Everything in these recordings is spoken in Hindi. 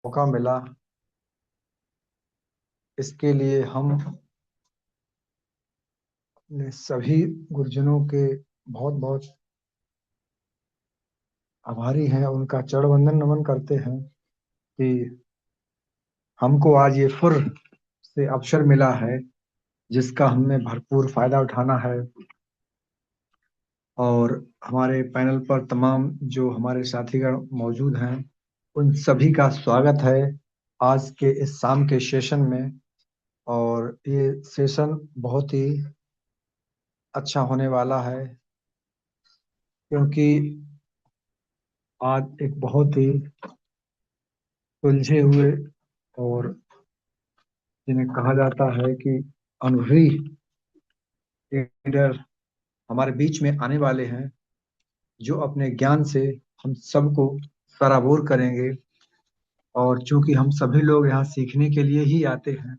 मौका मिला। इसके लिए हम अपने सभी गुरुजनों के बहुत बहुत आभारी हैं, उनका चरण वंदन नमन करते हैं कि हमको आज ये फुर्र से अवसर मिला है जिसका हमें भरपूर फायदा उठाना है। और हमारे पैनल पर तमाम जो हमारे साथीगण मौजूद हैं, उन सभी का स्वागत है आज के इस शाम के सेशन में। और ये सेशन बहुत ही अच्छा होने वाला है, क्योंकि आज एक बहुत ही सुलझे हुए और जिन्हें कहा जाता है कि अनुभवी लीडर हमारे बीच में आने वाले हैं, जो अपने ज्ञान से हम सबको सराबोर करेंगे। और चूंकि हम सभी लोग यहाँ सीखने के लिए ही आते हैं,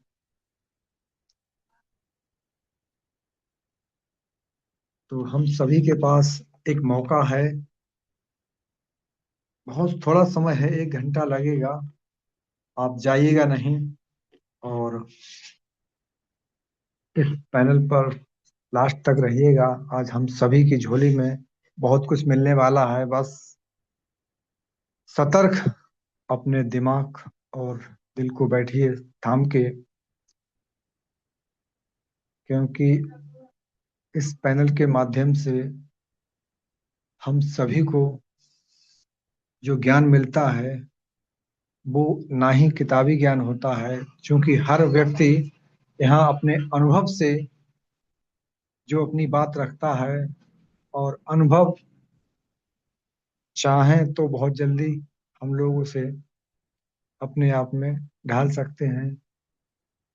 तो हम सभी के पास एक मौका है। बहुत थोड़ा समय है, 1 घंटा लगेगा। आप जाइएगा नहीं और इस पैनल पर लास्ट तक रहिएगा। आज हम सभी की झोली में बहुत कुछ मिलने वाला है। बस सतर्क अपने दिमाग और दिल को बैठिए थाम के, क्योंकि इस पैनल के माध्यम से हम सभी को जो ज्ञान मिलता है वो ना ही किताबी ज्ञान होता है, क्योंकि हर व्यक्ति यहाँ अपने अनुभव से जो अपनी बात रखता है, और अनुभव चाहें तो बहुत जल्दी हम लोग उसे अपने आप में ढाल सकते हैं,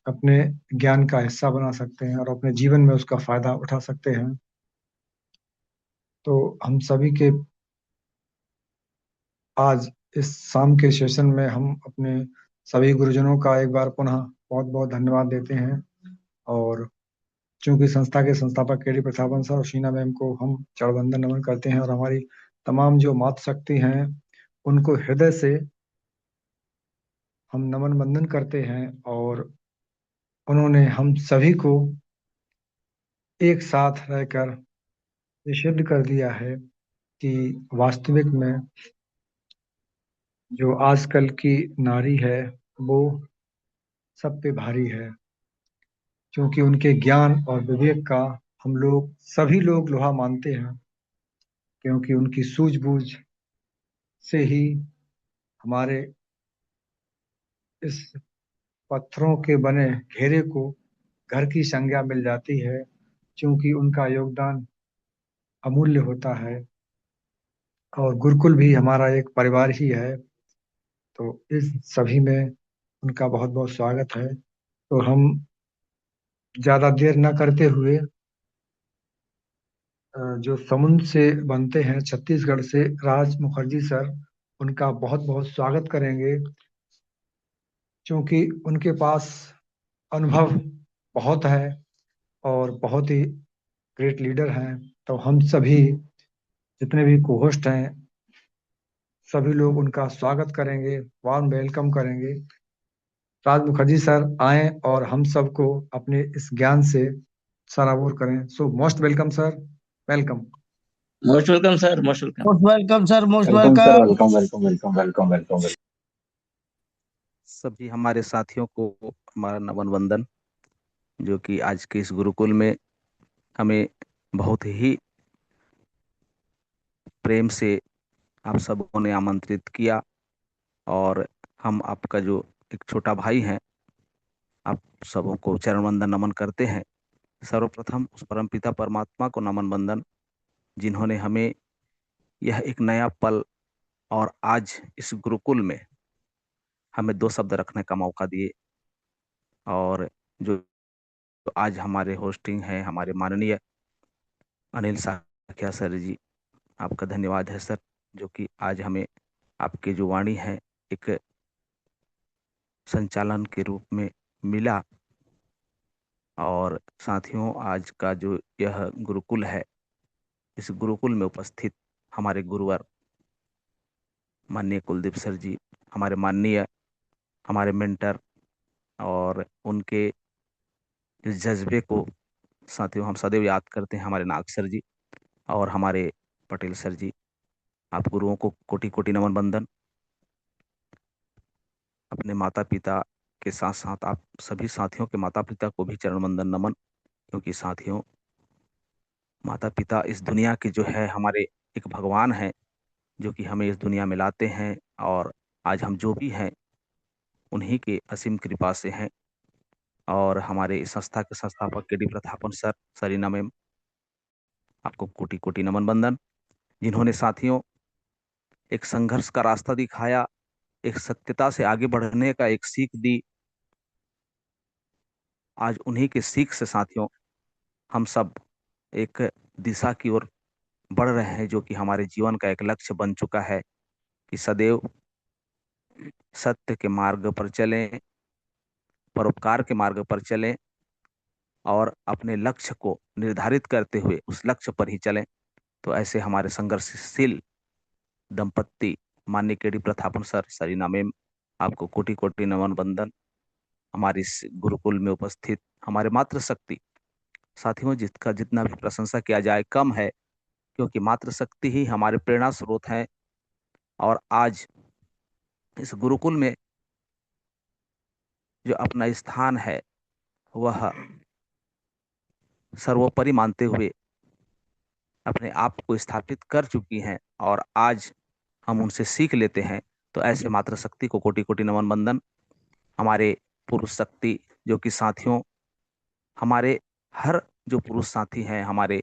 अपने ज्ञान का हिस्सा बना सकते हैं और अपने जीवन में उसका फायदा उठा सकते हैं। तो हम सभी के आज इस शाम के सेशन में हम अपने सभी गुरुजनों का एक बार पुनः बहुत बहुत धन्यवाद देते हैं। और चूंकि संस्था के संस्थापक केडी प्रतापन सर और शीना मैम को हम चरणवंदन नमन करते हैं, और हमारी तमाम जो मातृशक्ति हैं उनको हृदय से हम नमन वंदन करते हैं। और उन्होंने हम सभी को एक साथ रहकर ये सिद्ध कर दिया है कि वास्तविक में जो आजकल की नारी है वो सब पे भारी है, क्योंकि उनके ज्ञान और विवेक का हम लोग सभी लोग लोहा मानते हैं, क्योंकि उनकी सूझबूझ से ही हमारे इस पत्थरों के बने घेरे को घर की संज्ञा मिल जाती है, क्योंकि उनका योगदान अमूल्य होता है। और गुरुकुल भी हमारा एक परिवार ही है, तो इस सभी में उनका बहुत बहुत स्वागत है। तो हम ज़्यादा देर न करते हुए जो समुद्र से बनते हैं छत्तीसगढ़ से राज मुखर्जी सर, उनका बहुत बहुत स्वागत करेंगे, क्योंकि उनके पास अनुभव बहुत है और बहुत ही ग्रेट लीडर हैं। तो हम सभी जितने भी को होस्ट हैं, सभी लोग उनका स्वागत करेंगे, वार्म वेलकम करेंगे। राज मुखर्जी सर आए और हम सबको अपने इस ज्ञान से सराबोर करें। So most welcome sir, welcome. Most welcome sir, most welcome. Most welcome sir, most welcome sir, welcome. Welcome welcome welcome welcome welcome welcome. सभी हमारे साथियों को हमारा नमन वंदन, जो कि आज के इस गुरुकुल में हमें बहुत ही प्रेम से आप सबों ने आमंत्रित किया। और हम आपका जो एक छोटा भाई हैं, आप सबों को चरण वंदन नमन करते हैं। सर्वप्रथम उस परमपिता परमात्मा को नमन वंदन, जिन्होंने हमें यह एक नया पल और आज इस गुरुकुल में हमें 2 शब्द रखने का मौका दिए। और जो आज हमारे होस्टिंग है हमारे माननीय अनिल साखिया सर जी, आपका धन्यवाद है सर, जो कि आज हमें आपके जो वाणी है एक संचालन के रूप में मिला। और साथियों, आज का जो यह गुरुकुल है, इस गुरुकुल में उपस्थित हमारे गुरुवर माननीय कुलदीप सर जी, हमारे माननीय हमारे मेंटर और उनके इस जज्बे को साथियों हम सदैव याद करते हैं, हमारे नाग सर जी और हमारे पटेल सर जी। आप गुरुओं को कोटि कोटि नमन बंदन। अपने माता पिता के साथ साथ आप सभी साथियों के माता पिता को भी चरण वंदन नमन, क्योंकि साथियों माता पिता इस दुनिया के जो है हमारे एक भगवान हैं, जो कि हमें इस दुनिया में लाते हैं, और आज हम जो भी हैं उन्हीं के असीम कृपा से हैं। और हमारे इस संस्था के संस्थापक के D Prathapan sir, Serena ma'am, आपको कोटि कोटि नमन बंदन, जिन्होंने साथियों एक संघर्ष का रास्ता दिखाया, एक सत्यता से आगे बढ़ने का एक सीख दी। आज उन्हीं के सीख से साथियों हम सब एक दिशा की ओर बढ़ रहे हैं, जो कि हमारे जीवन का एक लक्ष्य बन चुका है कि सदैव सत्य के मार्ग पर चलें, परोपकार के मार्ग पर चलें और अपने लक्ष्य को निर्धारित करते हुए उस लक्ष्य पर ही चलें। तो ऐसे हमारे संघर्षशील दंपत्ति माननीय के D Prathapan sir, Serena ma'am, आपको कोटि कोटि नमन बंदन। हमारे इस गुरुकुल में उपस्थित हमारे मातृशक्ति साथियों, जिसका जितना भी प्रशंसा किया जाए कम है, क्योंकि मातृशक्ति ही हमारे प्रेरणा स्रोत हैं। और आज इस गुरुकुल में जो अपना स्थान है वह सर्वोपरि मानते हुए अपने आप को स्थापित कर चुकी हैं, और आज हम उनसे सीख लेते हैं। तो ऐसे मातृशक्ति को कोटि कोटि नमन बंदन। हमारे पुरुष शक्ति, जो कि साथियों हमारे हर जो पुरुष साथी हैं, हमारे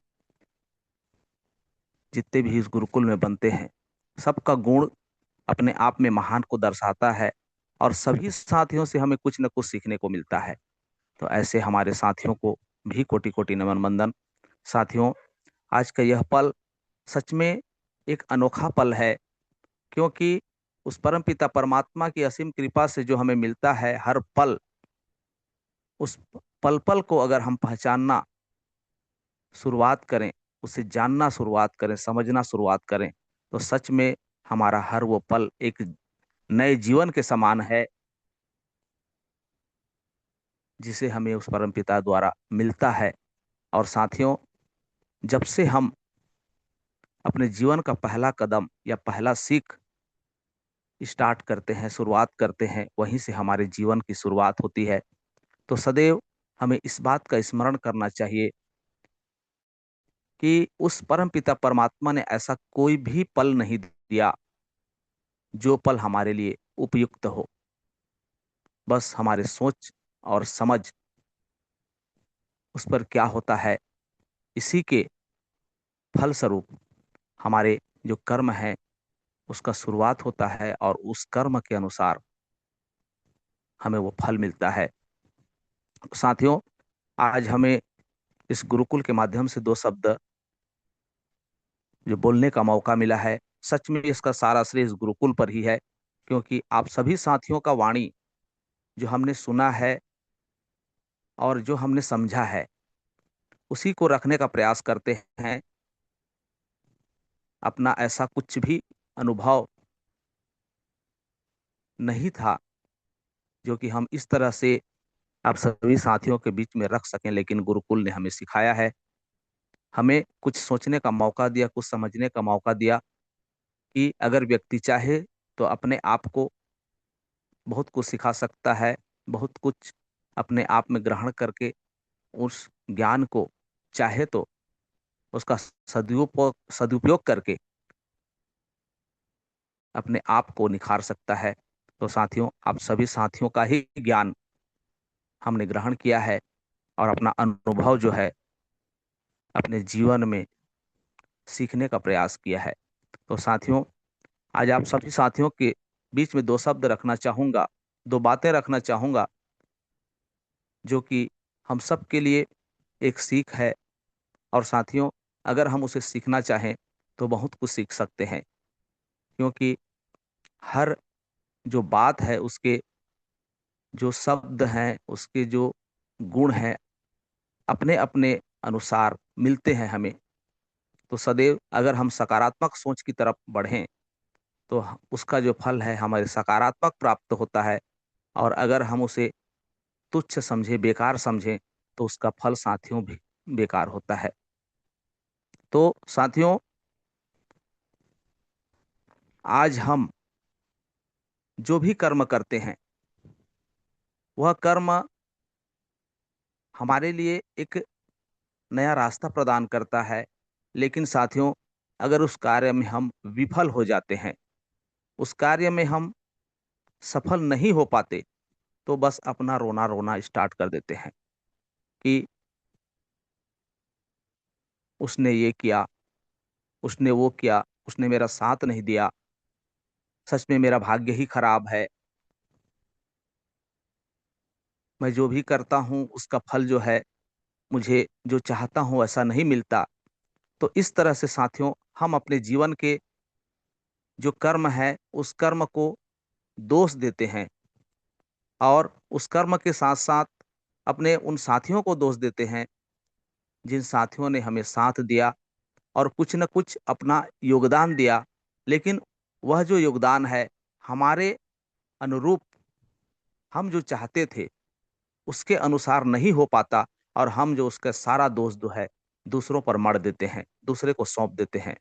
जितने भी इस गुरुकुल में बनते हैं, सबका गुण अपने आप में महान को दर्शाता है, और सभी साथियों से हमें कुछ न कुछ सीखने को मिलता है। तो ऐसे हमारे साथियों को भी कोटि कोटि नमन बंदन। साथियों, आज का यह पल सच में एक अनोखा पल है, क्योंकि उस परम पिता परमात्मा की असीम कृपा से जो हमें मिलता है हर पल, उस पल पल को अगर हम पहचानना शुरुआत करें, उसे जानना शुरुआत करें, समझना शुरुआत करें, तो सच में हमारा हर वो पल एक नए जीवन के समान है, जिसे हमें उस परम पिता द्वारा मिलता है। और साथियों, जब से हम अपने जीवन का पहला कदम या पहला सीख स्टार्ट करते हैं, शुरुआत करते हैं, वहीं से हमारे जीवन की शुरुआत होती है। तो सदैव हमें इस बात का स्मरण करना चाहिए कि उस परम पिता परमात्मा ने ऐसा कोई भी पल नहीं दिया जो पल हमारे लिए उपयुक्त हो। बस हमारे सोच और समझ उस पर क्या होता है, इसी के फलस्वरूप हमारे जो कर्म है उसका शुरुआत होता है, और उस कर्म के अनुसार हमें वो फल मिलता है। साथियों, आज हमें इस गुरुकुल के माध्यम से दो शब्द जो बोलने का मौका मिला है, सच में इसका सारा श्रेय इस गुरुकुल पर ही है, क्योंकि आप सभी साथियों का वाणी जो हमने सुना है और जो हमने समझा है, उसी को रखने का प्रयास करते हैं। अपना ऐसा कुछ भी अनुभव नहीं था जो कि हम इस तरह से आप सभी साथियों के बीच में रख सकें, लेकिन गुरुकुल ने हमें सिखाया है, हमें कुछ सोचने का मौका दिया, कुछ समझने का मौका दिया कि अगर व्यक्ति चाहे तो अपने आप को बहुत कुछ सिखा सकता है, बहुत कुछ अपने आप में ग्रहण करके उस ज्ञान को चाहे तो उसका सदुपयोग सदुपयोग करके अपने आप को निखार सकता है। तो साथियों, आप सभी साथियों का ही ज्ञान हमने ग्रहण किया है, और अपना अनुभव जो है अपने जीवन में सीखने का प्रयास किया है। तो साथियों, आज आप सभी साथियों के बीच में दो शब्द रखना चाहूंगा, दो बातें रखना चाहूंगा, जो कि हम सब के लिए एक सीख है। और साथियों, अगर हम उसे सीखना चाहें तो बहुत कुछ सीख सकते हैं, क्योंकि हर जो बात है उसके जो शब्द हैं, उसके जो गुण हैं, अपने अपने अनुसार मिलते हैं हमें। तो सदैव अगर हम सकारात्मक सोच की तरफ बढ़ें तो उसका जो फल है हमारे सकारात्मक प्राप्त होता है, और अगर हम उसे तुच्छ समझे, बेकार समझें, तो उसका फल साथियों भी बेकार होता है। तो साथियों, आज हम जो भी कर्म करते हैं वह कर्म हमारे लिए एक नया रास्ता प्रदान करता है। लेकिन साथियों, अगर उस कार्य में हम विफल हो जाते हैं, उस कार्य में हम सफल नहीं हो पाते, तो बस अपना रोना रोना स्टार्ट कर देते हैं कि उसने ये किया, उसने वो किया, उसने मेरा साथ नहीं दिया, सच में मेरा भाग्य ही खराब है, मैं जो भी करता हूँ उसका फल जो है, मुझे जो चाहता हूँ ऐसा नहीं मिलता। तो इस तरह से साथियों, हम अपने जीवन के जो कर्म है उस कर्म को दोष देते हैं, और उस कर्म के साथ साथ अपने उन साथियों को दोष देते हैं जिन साथियों ने हमें साथ दिया और कुछ न कुछ अपना योगदान दिया, लेकिन वह जो योगदान है हमारे अनुरूप, हम जो चाहते थे उसके अनुसार नहीं हो पाता, और हम जो उसका सारा दोष जो है दूसरों पर मढ़ देते हैं, दूसरे को सौंप देते हैं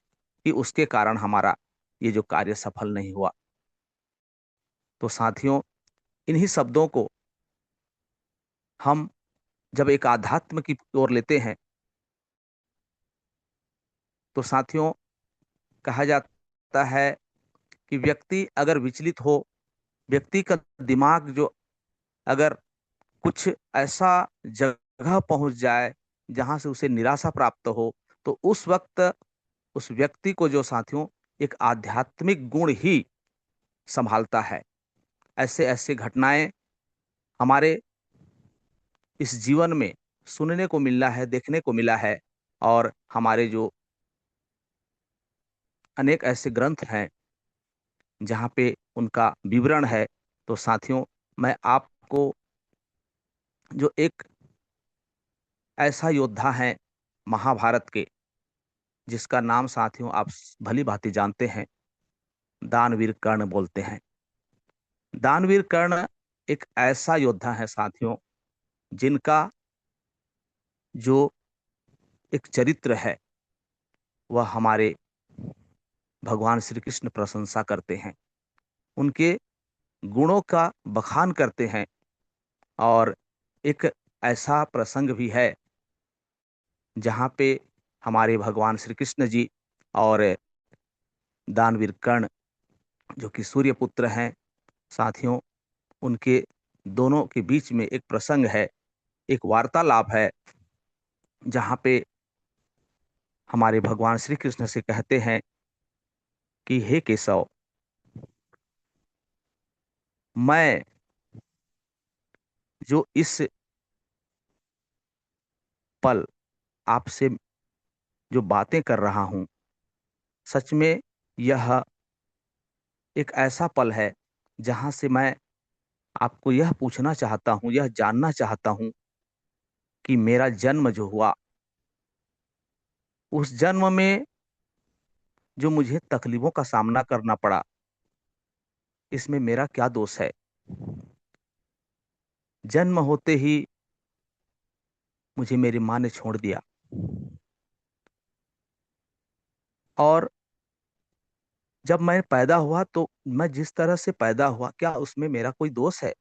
कि उसके कारण हमारा ये जो कार्य सफल नहीं हुआ। तो साथियों, इन्हीं शब्दों को हम जब एक आध्यात्म की ओर लेते हैं, तो साथियों, कहा जाता है कि व्यक्ति अगर विचलित हो, व्यक्ति का दिमाग जो अगर कुछ ऐसा जगह पहुंच जाए जहां से उसे निराशा प्राप्त हो, तो उस वक्त उस व्यक्ति को जो साथियों एक आध्यात्मिक गुण ही संभालता है। ऐसे ऐसे घटनाएं हमारे इस जीवन में सुनने को मिला है, देखने को मिला है, और हमारे जो अनेक ऐसे ग्रंथ हैं जहाँ पे उनका विवरण है। तो साथियों, मैं आपको जो एक ऐसा योद्धा है महाभारत के, जिसका नाम साथियों आप भली भांति जानते हैं, दानवीर कर्ण बोलते हैं। दानवीर कर्ण एक ऐसा योद्धा है साथियों, जिनका जो एक चरित्र है वह हमारे भगवान श्री कृष्ण प्रशंसा करते हैं, उनके गुणों का बखान करते हैं। और एक ऐसा प्रसंग भी है जहाँ पे हमारे भगवान श्री कृष्ण जी और दानवीर कर्ण, जो कि सूर्य पुत्र हैं साथियों, उनके दोनों के बीच में एक प्रसंग है, एक वार्तालाप है, जहाँ पे हमारे भगवान श्री कृष्ण से कहते हैं कि हे केशव, मैं जो इस पल आपसे जो बातें कर रहा हूँ, सच में यह एक ऐसा पल है जहां से मैं आपको यह पूछना चाहता हूँ, यह जानना चाहता हूँ कि मेरा जन्म जो हुआ, उस जन्म में जो मुझे तकलीफों का सामना करना पड़ा, इसमें मेरा क्या दोष है। जन्म होते ही मुझे मेरी माँ ने छोड़ दिया, और जब मैं पैदा हुआ तो मैं जिस तरह से पैदा हुआ, क्या उसमें मेरा कोई दोष है।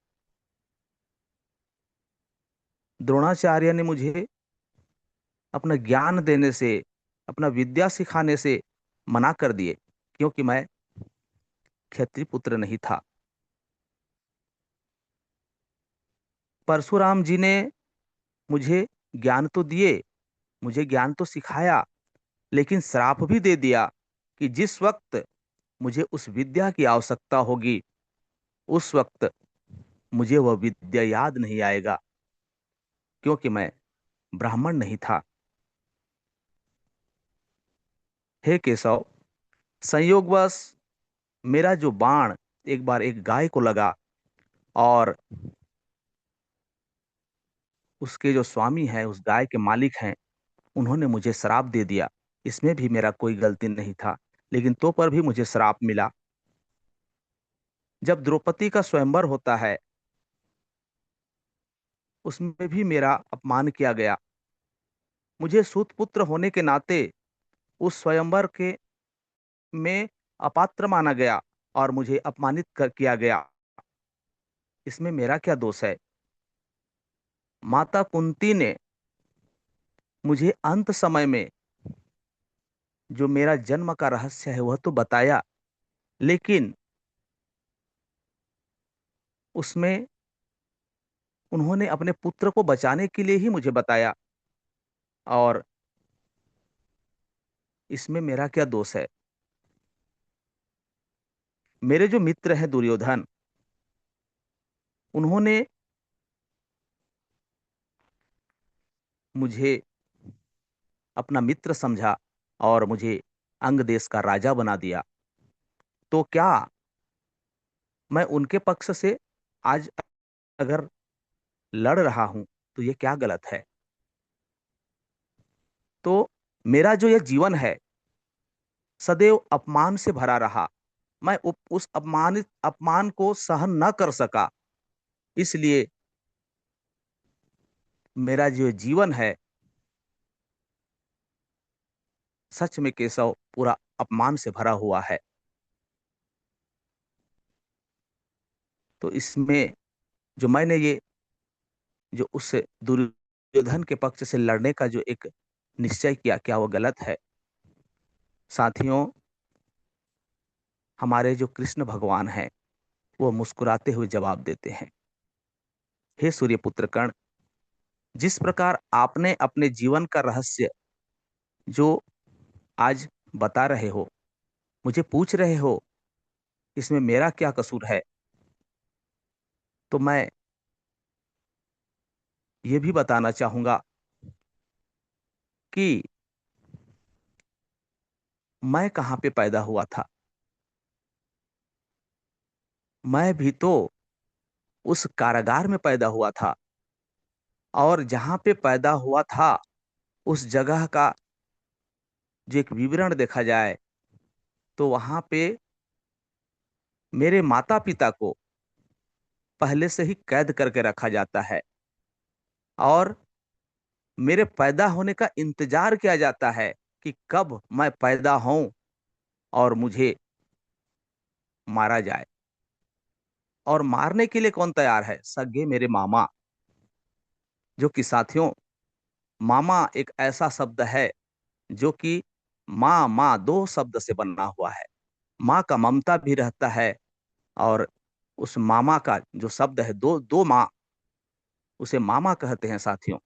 द्रोणाचार्य ने मुझे अपना ज्ञान देने से, अपना विद्या सिखाने से मना कर दिए, क्योंकि मैं क्षत्रिय पुत्र नहीं था। परशुराम जी ने मुझे ज्ञान तो दिए, मुझे ज्ञान तो सिखाया, लेकिन श्राप भी दे दिया कि जिस वक्त मुझे उस विद्या की आवश्यकता होगी, उस वक्त मुझे वह विद्या याद नहीं आएगा, क्योंकि मैं ब्राह्मण नहीं था। हे केशव, संयोगवश मेरा जो बाण एक बार एक गाय को लगा, और उसके जो स्वामी हैं, उस गाय के मालिक हैं, उन्होंने मुझे श्राप दे दिया। इसमें भी मेरा कोई गलती नहीं था, लेकिन तो पर भी मुझे श्राप मिला। जब द्रौपदी का स्वयंवर होता है, उसमें भी मेरा अपमान किया गया। मुझे सूत पुत्र होने के नाते उस स्वयंवर के में अपात्र माना गया और मुझे अपमानित किया गया। इसमें मेरा क्या दोष है? माता कुंती ने मुझे अंत समय में जो मेरा जन्म का रहस्य है वह तो बताया, लेकिन उसमें उन्होंने अपने पुत्र को बचाने के लिए ही मुझे बताया, और इसमें मेरा क्या दोष है? मेरे जो मित्र हैं दुर्योधन, उन्होंने मुझे अपना मित्र समझा और मुझे अंग देश का राजा बना दिया। तो क्या मैं उनके पक्ष से आज अगर लड़ रहा हूं तो ये क्या गलत है? तो मेरा जो यह जीवन है सदैव अपमान से भरा रहा। मैं उस अपमान को सहन न कर सका, इसलिए मेरा जो जीवन है सच में केशव पूरा अपमान से भरा हुआ है। तो इसमें जो मैंने ये जो उस दुर्योधन के पक्ष से लड़ने का जो एक निश्चय किया, क्या वो गलत है? साथियों, हमारे जो कृष्ण भगवान हैं वो मुस्कुराते हुए जवाब देते हैं, हे सूर्यपुत्र कर्ण, जिस प्रकार आपने अपने जीवन का रहस्य जो आज बता रहे हो, मुझे पूछ रहे हो इसमें मेरा क्या कसूर है, तो मैं ये भी बताना चाहूंगा कि मैं कहाँ पे पैदा हुआ था। मैं भी तो उस कारागार में पैदा हुआ था, और जहां पे पैदा हुआ था उस जगह का जो एक विवरण देखा जाए तो वहां पे मेरे माता पिता को पहले से ही कैद करके रखा जाता है, और मेरे पैदा होने का इंतजार किया जाता है कि कब मैं पैदा हूं और मुझे मारा जाए। और मारने के लिए कौन तैयार है? सगे मेरे मामा। जो कि साथियों, मामा एक ऐसा शब्द है जो कि माँ माँ दो शब्द से बना हुआ है। माँ का ममता भी रहता है, और उस मामा का जो शब्द है, दो दो माँ, उसे मामा कहते हैं साथियों।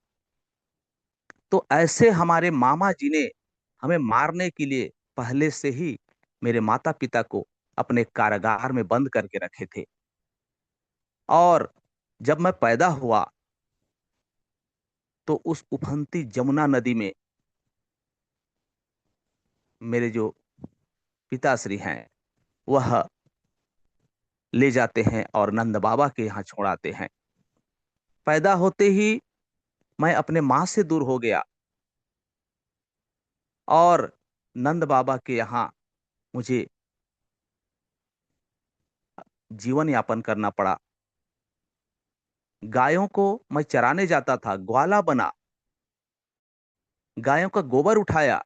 तो ऐसे हमारे मामा जी ने हमें मारने के लिए पहले से ही मेरे माता पिता को अपने कारागार में बंद करके रखे थे। और जब मैं पैदा हुआ तो उस उफनती जमुना नदी में मेरे जो पिताश्री हैं वह ले जाते हैं और नंद बाबा के यहाँ छोड़ाते हैं। पैदा होते ही मैं अपने माँ से दूर हो गया और नंद बाबा के यहाँ मुझे जीवन यापन करना पड़ा। गायों को मैं चराने जाता था, ग्वाला बना, गायों का गोबर उठाया।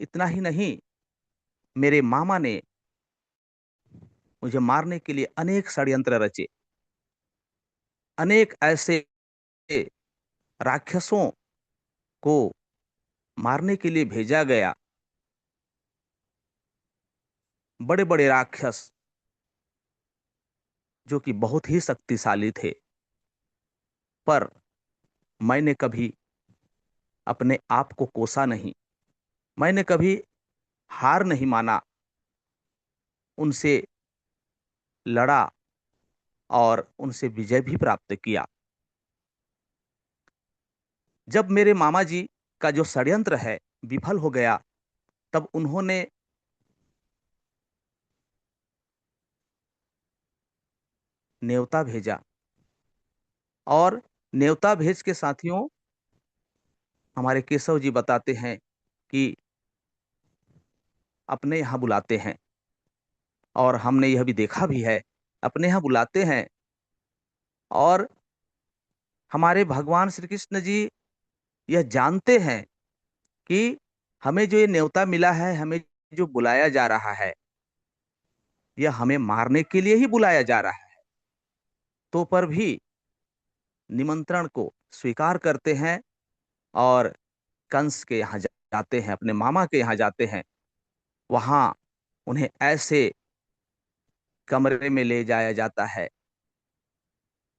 इतना ही नहीं, मेरे मामा ने मुझे मारने के लिए अनेक षड्यंत्र रचे। अनेक ऐसे राक्षसों को मारने के लिए भेजा गया। बड़े बड़े राक्षस जो कि बहुत ही शक्तिशाली थे, पर मैंने कभी अपने आप को कोसा नहीं। मैंने कभी हार नहीं माना, उनसे लड़ा और उनसे विजय भी प्राप्त किया। जब मेरे मामा जी का जो षड्यंत्र है विफल हो गया, तब उन्होंने न्योता भेजा, और न्योता भेज के साथियों हमारे केशव जी बताते हैं कि अपने यहाँ बुलाते हैं। और हमने यह भी देखा भी है, अपने यहाँ बुलाते हैं और हमारे भगवान श्री कृष्ण जी यह जानते हैं कि हमें जो ये न्योता मिला है, हमें जो बुलाया जा रहा है, यह हमें मारने के लिए ही बुलाया जा रहा है, तो पर भी निमंत्रण को स्वीकार करते हैं और कंस के यहाँ जाते हैं, अपने मामा के यहाँ जाते हैं। वहां उन्हें ऐसे कमरे में ले जाया जाता है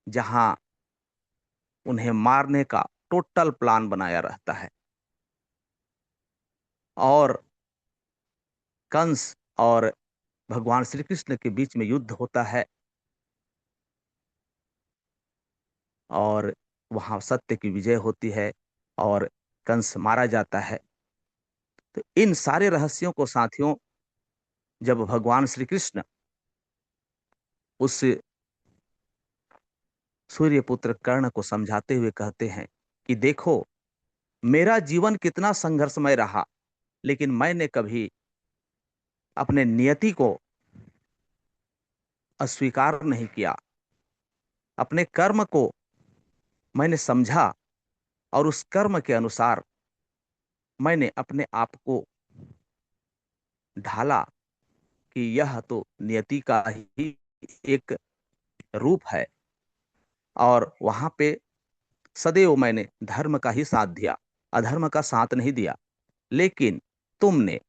जहां उन्हें मारने का टोटल प्लान बनाया रहता है, और कंस और भगवान श्री कृष्ण के बीच में युद्ध होता है और वहां सत्य की विजय होती है और कंस मारा जाता है। तो इन सारे रहस्यों को साथियों, जब भगवान श्री कृष्ण उस सूर्यपुत्र कर्ण को समझाते हुए कहते हैं कि देखो, मेरा जीवन कितना संघर्षमय रहा, लेकिन मैंने कभी अपने नियति को अस्वीकार नहीं किया। अपने कर्म को मैंने समझा और उस कर्म के अनुसार मैंने अपने आप को ढाला कि यह तो नियति का ही एक रूप है, और वहां पे सदैव मैंने धर्म का ही साथ दिया, अधर्म का साथ नहीं दिया। लेकिन तुमने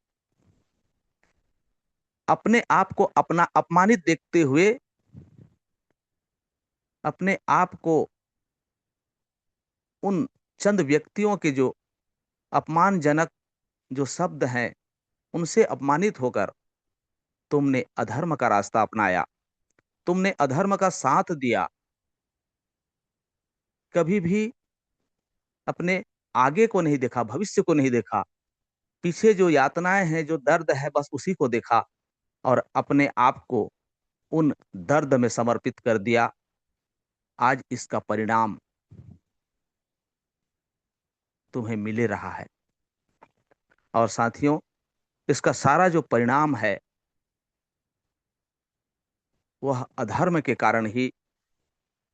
अपने आप को अपना अपमानित देखते हुए अपने आप को उन चंद व्यक्तियों के जो अपमानजनक जो शब्द हैं उनसे अपमानित होकर तुमने अधर्म का रास्ता अपनाया, तुमने अधर्म का साथ दिया। कभी भी अपने आगे को नहीं देखा, भविष्य को नहीं देखा, पीछे जो यातनाएं हैं, जो दर्द है, बस उसी को देखा और अपने आप को उन दर्द में समर्पित कर दिया। आज इसका परिणाम तुम्हें मिले रहा है। और साथियों, इसका सारा जो परिणाम है वह अधर्म के कारण ही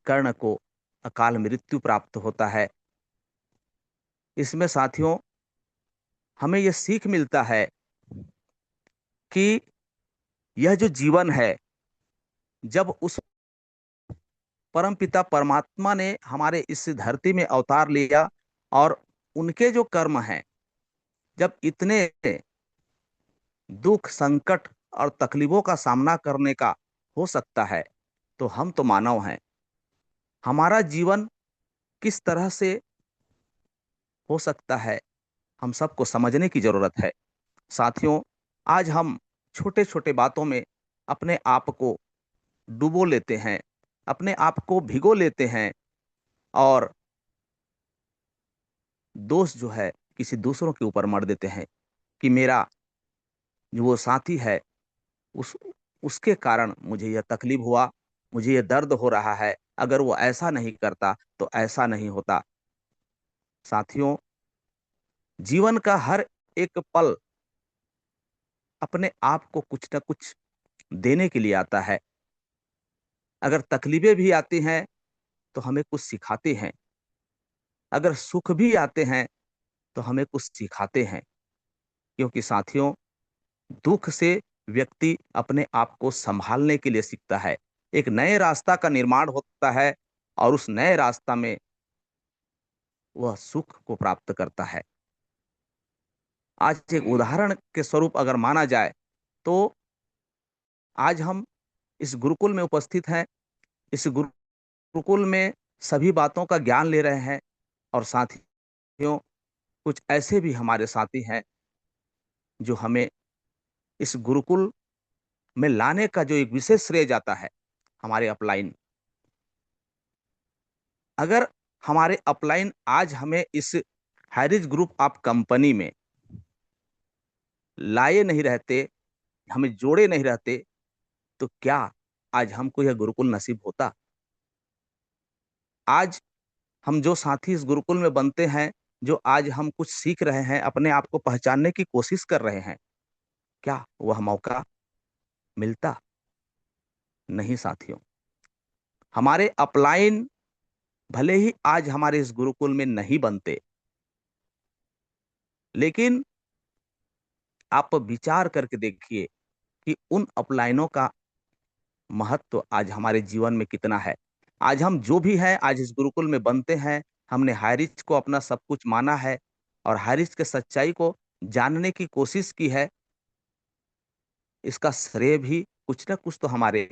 कर्ण को अकाल मृत्यु प्राप्त होता है। इसमें साथियों हमें यह सीख मिलता है कि यह जो जीवन है, जब उस परमपिता परमात्मा ने हमारे इस धरती में अवतार लिया और उनके जो कर्म हैं, जब इतने दुख संकट और तकलीफों का सामना करने का हो सकता है, तो हम तो मानव हैं, हमारा जीवन किस तरह से हो सकता है, हम सबको समझने की जरूरत है। साथियों, आज हम छोटे छोटे बातों में अपने आप को डुबो लेते हैं, अपने आप को भिगो लेते हैं और दोष जो है किसी दूसरों के ऊपर मढ़ देते हैं कि मेरा जो वो साथी है, उस उसके कारण मुझे यह तकलीफ हुआ, मुझे यह दर्द हो रहा है, अगर वो ऐसा नहीं करता तो ऐसा नहीं होता। साथियों, जीवन का हर एक पल अपने आप को कुछ न कुछ देने के लिए आता है। अगर तकलीफें भी आती हैं तो हमें कुछ सिखाते हैं, अगर सुख भी आते हैं तो हमें कुछ सिखाते हैं। क्योंकि साथियों, दुख से व्यक्ति अपने आप को संभालने के लिए सीखता है, एक नए रास्ता का निर्माण होता है और उस नए रास्ता में वह सुख को प्राप्त करता है। आज एक उदाहरण के स्वरूप अगर माना जाए तो आज हम इस गुरुकुल में उपस्थित हैं, इस गुरुकुल में सभी बातों का ज्ञान ले रहे हैं, और साथियों कुछ ऐसे भी हमारे साथी हैं जो हमें इस गुरुकुल में लाने का जो एक विशेष श्रेय जाता है, हमारे अपलाइन। अगर हमारे अपलाइन आज हमें इस हैरिज ग्रुप ऑफ कंपनी में लाए नहीं रहते, हमें जोड़े नहीं रहते, तो क्या आज हमको यह गुरुकुल नसीब होता? आज हम जो साथी इस गुरुकुल में बनते हैं, जो आज हम कुछ सीख रहे हैं, अपने आप को पहचानने की कोशिश कर रहे हैं, क्या वह मौका मिलता? नहीं साथियों। हमारे अपलाइन भले ही आज हमारे इस गुरुकुल में नहीं बनते, लेकिन आप विचार करके देखिए कि उन अपलाइनों का महत्व आज हमारे जीवन में कितना है। आज हम जो भी हैं, आज इस गुरुकुल में बनते हैं, हमने हाईरिच को अपना सब कुछ माना है और हाईरिच के सच्चाई को जानने की कोशिश की है। इसका श्रेय भी कुछ ना कुछ तो हमारे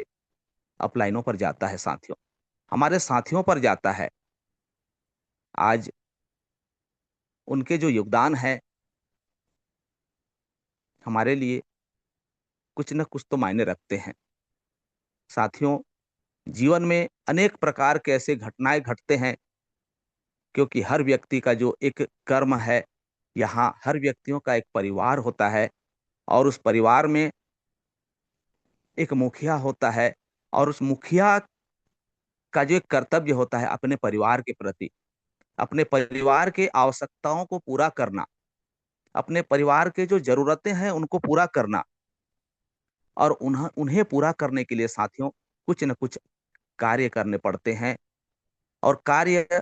अपलाइनों पर जाता है साथियों, हमारे साथियों पर जाता है। आज उनके जो योगदान है हमारे लिए कुछ न कुछ तो मायने रखते हैं। साथियों, जीवन में अनेक प्रकार के ऐसे घटनाएं घटते हैं, क्योंकि हर व्यक्ति का जो एक कर्म है, यहाँ हर व्यक्तियों का एक परिवार होता है और उस परिवार में एक मुखिया होता है और उस मुखिया का जो एक कर्तव्य होता है अपने परिवार के प्रति, अपने परिवार के आवश्यकताओं को पूरा करना, अपने परिवार के जो जरूरतें हैं उनको पूरा करना, और उन्हें उन्हें पूरा करने के लिए साथियों कुछ न कुछ कार्य करने पड़ते हैं। और कार्य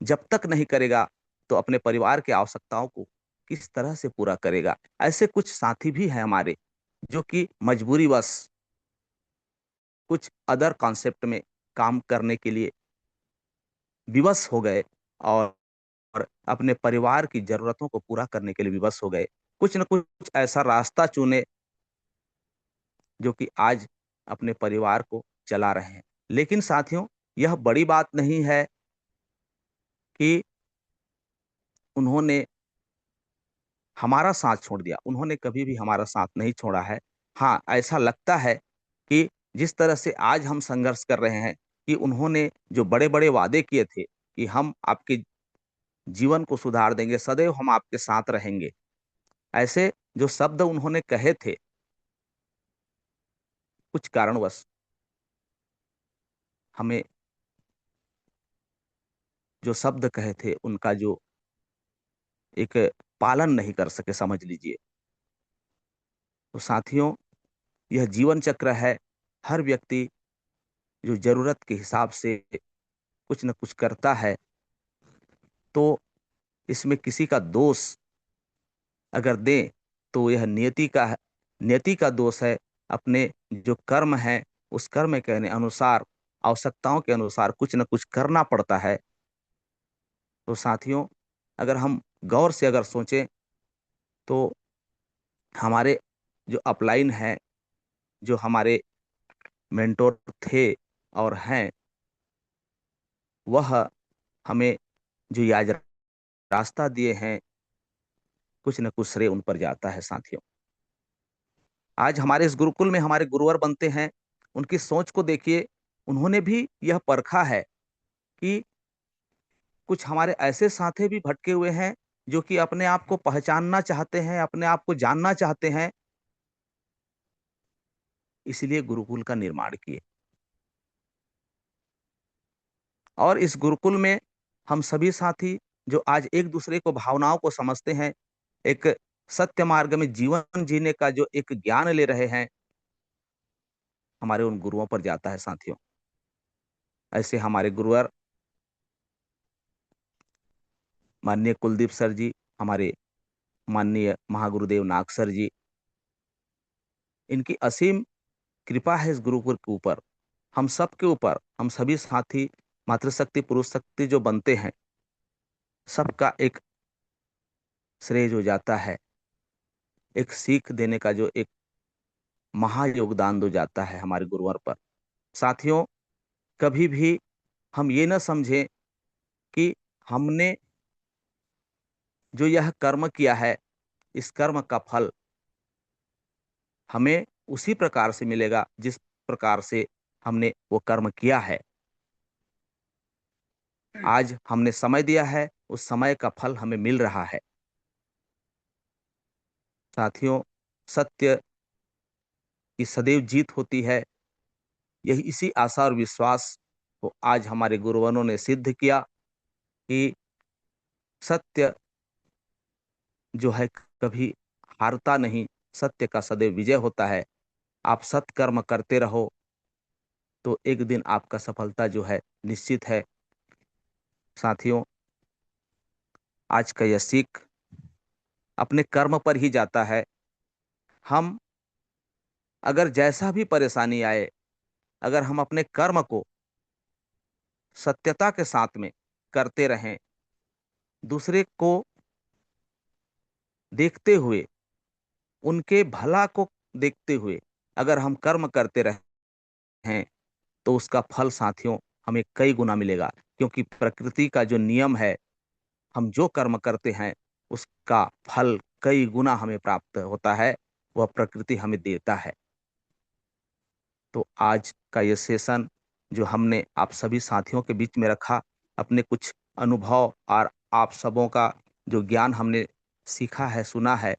जब तक नहीं करेगा तो अपने परिवार की आवश्यकताओं को किस तरह से पूरा करेगा। ऐसे कुछ साथी भी हैं हमारे जो कि मजबूरीवश कुछ अदर कॉन्सेप्ट में काम करने के लिए विवश हो गए और अपने परिवार की जरूरतों को पूरा करने के लिए विवश हो गए। कुछ न कुछ ऐसा रास्ता चुने जो कि आज अपने परिवार को चला रहे हैं। लेकिन साथियों, यह बड़ी बात नहीं है कि उन्होंने हमारा साथ छोड़ दिया। उन्होंने कभी भी हमारा साथ नहीं छोड़ा है। हाँ, ऐसा लगता है कि जिस तरह से आज हम संघर्ष कर रहे हैं, कि उन्होंने जो बड़े बड़े वादे किए थे कि हम आपके जीवन को सुधार देंगे, सदैव हम आपके साथ रहेंगे, ऐसे जो शब्द उन्होंने कहे थे, कुछ कारणवश हमें जो शब्द कहे थे उनका जो एक पालन नहीं कर सके, समझ लीजिए। तो साथियों, यह जीवन चक्र है। हर व्यक्ति जो जरूरत के हिसाब से कुछ न कुछ करता है, तो इसमें किसी का दोष अगर दें तो यह नियति का दोष है। अपने जो कर्म है उस कर्म के अनुसार, आवश्यकताओं के अनुसार कुछ न कुछ करना पड़ता है। तो साथियों, अगर हम गौर से अगर सोचें तो हमारे जो अपलाइन है, जो हमारे मेंटोर थे और हैं, वह हमें जो ये आज रास्ता दिए हैं, कुछ न कुछ श्रेय उन पर जाता है साथियों। आज हमारे इस गुरुकुल में हमारे गुरुवर बनते हैं, उनकी सोच को देखिए। उन्होंने भी यह परखा है कि कुछ हमारे ऐसे साथी भी भटके हुए हैं जो कि अपने आप को पहचानना चाहते हैं, अपने आप को जानना चाहते हैं, इसलिए गुरुकुल का निर्माण किए। और इस गुरुकुल में हम सभी साथी जो आज एक दूसरे को भावनाओं को समझते हैं, एक सत्य मार्ग में जीवन जीने का जो एक ज्ञान ले रहे हैं, हमारे उन गुरुओं पर जाता है साथियों। ऐसे हमारे गुरुवर माननीय कुलदीप सर जी, हमारे माननीय महागुरुदेव नाग सर जी, इनकी असीम कृपा है इस गुरुकुल के ऊपर, हम सब के ऊपर। हम सभी साथी मातृशक्ति पुरुष शक्ति जो बनते हैं, सबका एक श्रेय जो जाता है, एक सीख देने का जो एक महायोगदान दो जाता है हमारे गुरुवर पर। साथियों, कभी भी हम ये न समझें कि हमने जो यह कर्म किया है, इस कर्म का फल हमें उसी प्रकार से मिलेगा जिस प्रकार से हमने वो कर्म किया है। आज हमने समय दिया है, उस समय का फल हमें मिल रहा है। साथियों, सत्य की सदैव जीत होती है। यही इसी आशा और विश्वास को आज हमारे गुरुवरों ने सिद्ध किया कि सत्य जो है कभी हारता नहीं, सत्य का सदैव विजय होता है। आप सत्कर्म करते रहो, तो एक दिन आपका सफलता जो है निश्चित है। साथियों, आज का यह सीख अपने कर्म पर ही जाता है। हम अगर जैसा भी परेशानी आए, अगर हम अपने कर्म को सत्यता के साथ में करते रहें, दूसरे को देखते हुए, उनके भला को देखते हुए अगर हम कर्म करते रहें, तो उसका फल साथियों हमें कई गुना मिलेगा। क्योंकि प्रकृति का जो नियम है, हम जो कर्म करते हैं उसका फल कई गुना हमें प्राप्त होता है, वह प्रकृति हमें देता है। तो आज का ये सेशन जो हमने आप सभी साथियों के बीच में रखा, अपने कुछ अनुभव और आप सबों का जो ज्ञान हमने सीखा है, सुना है,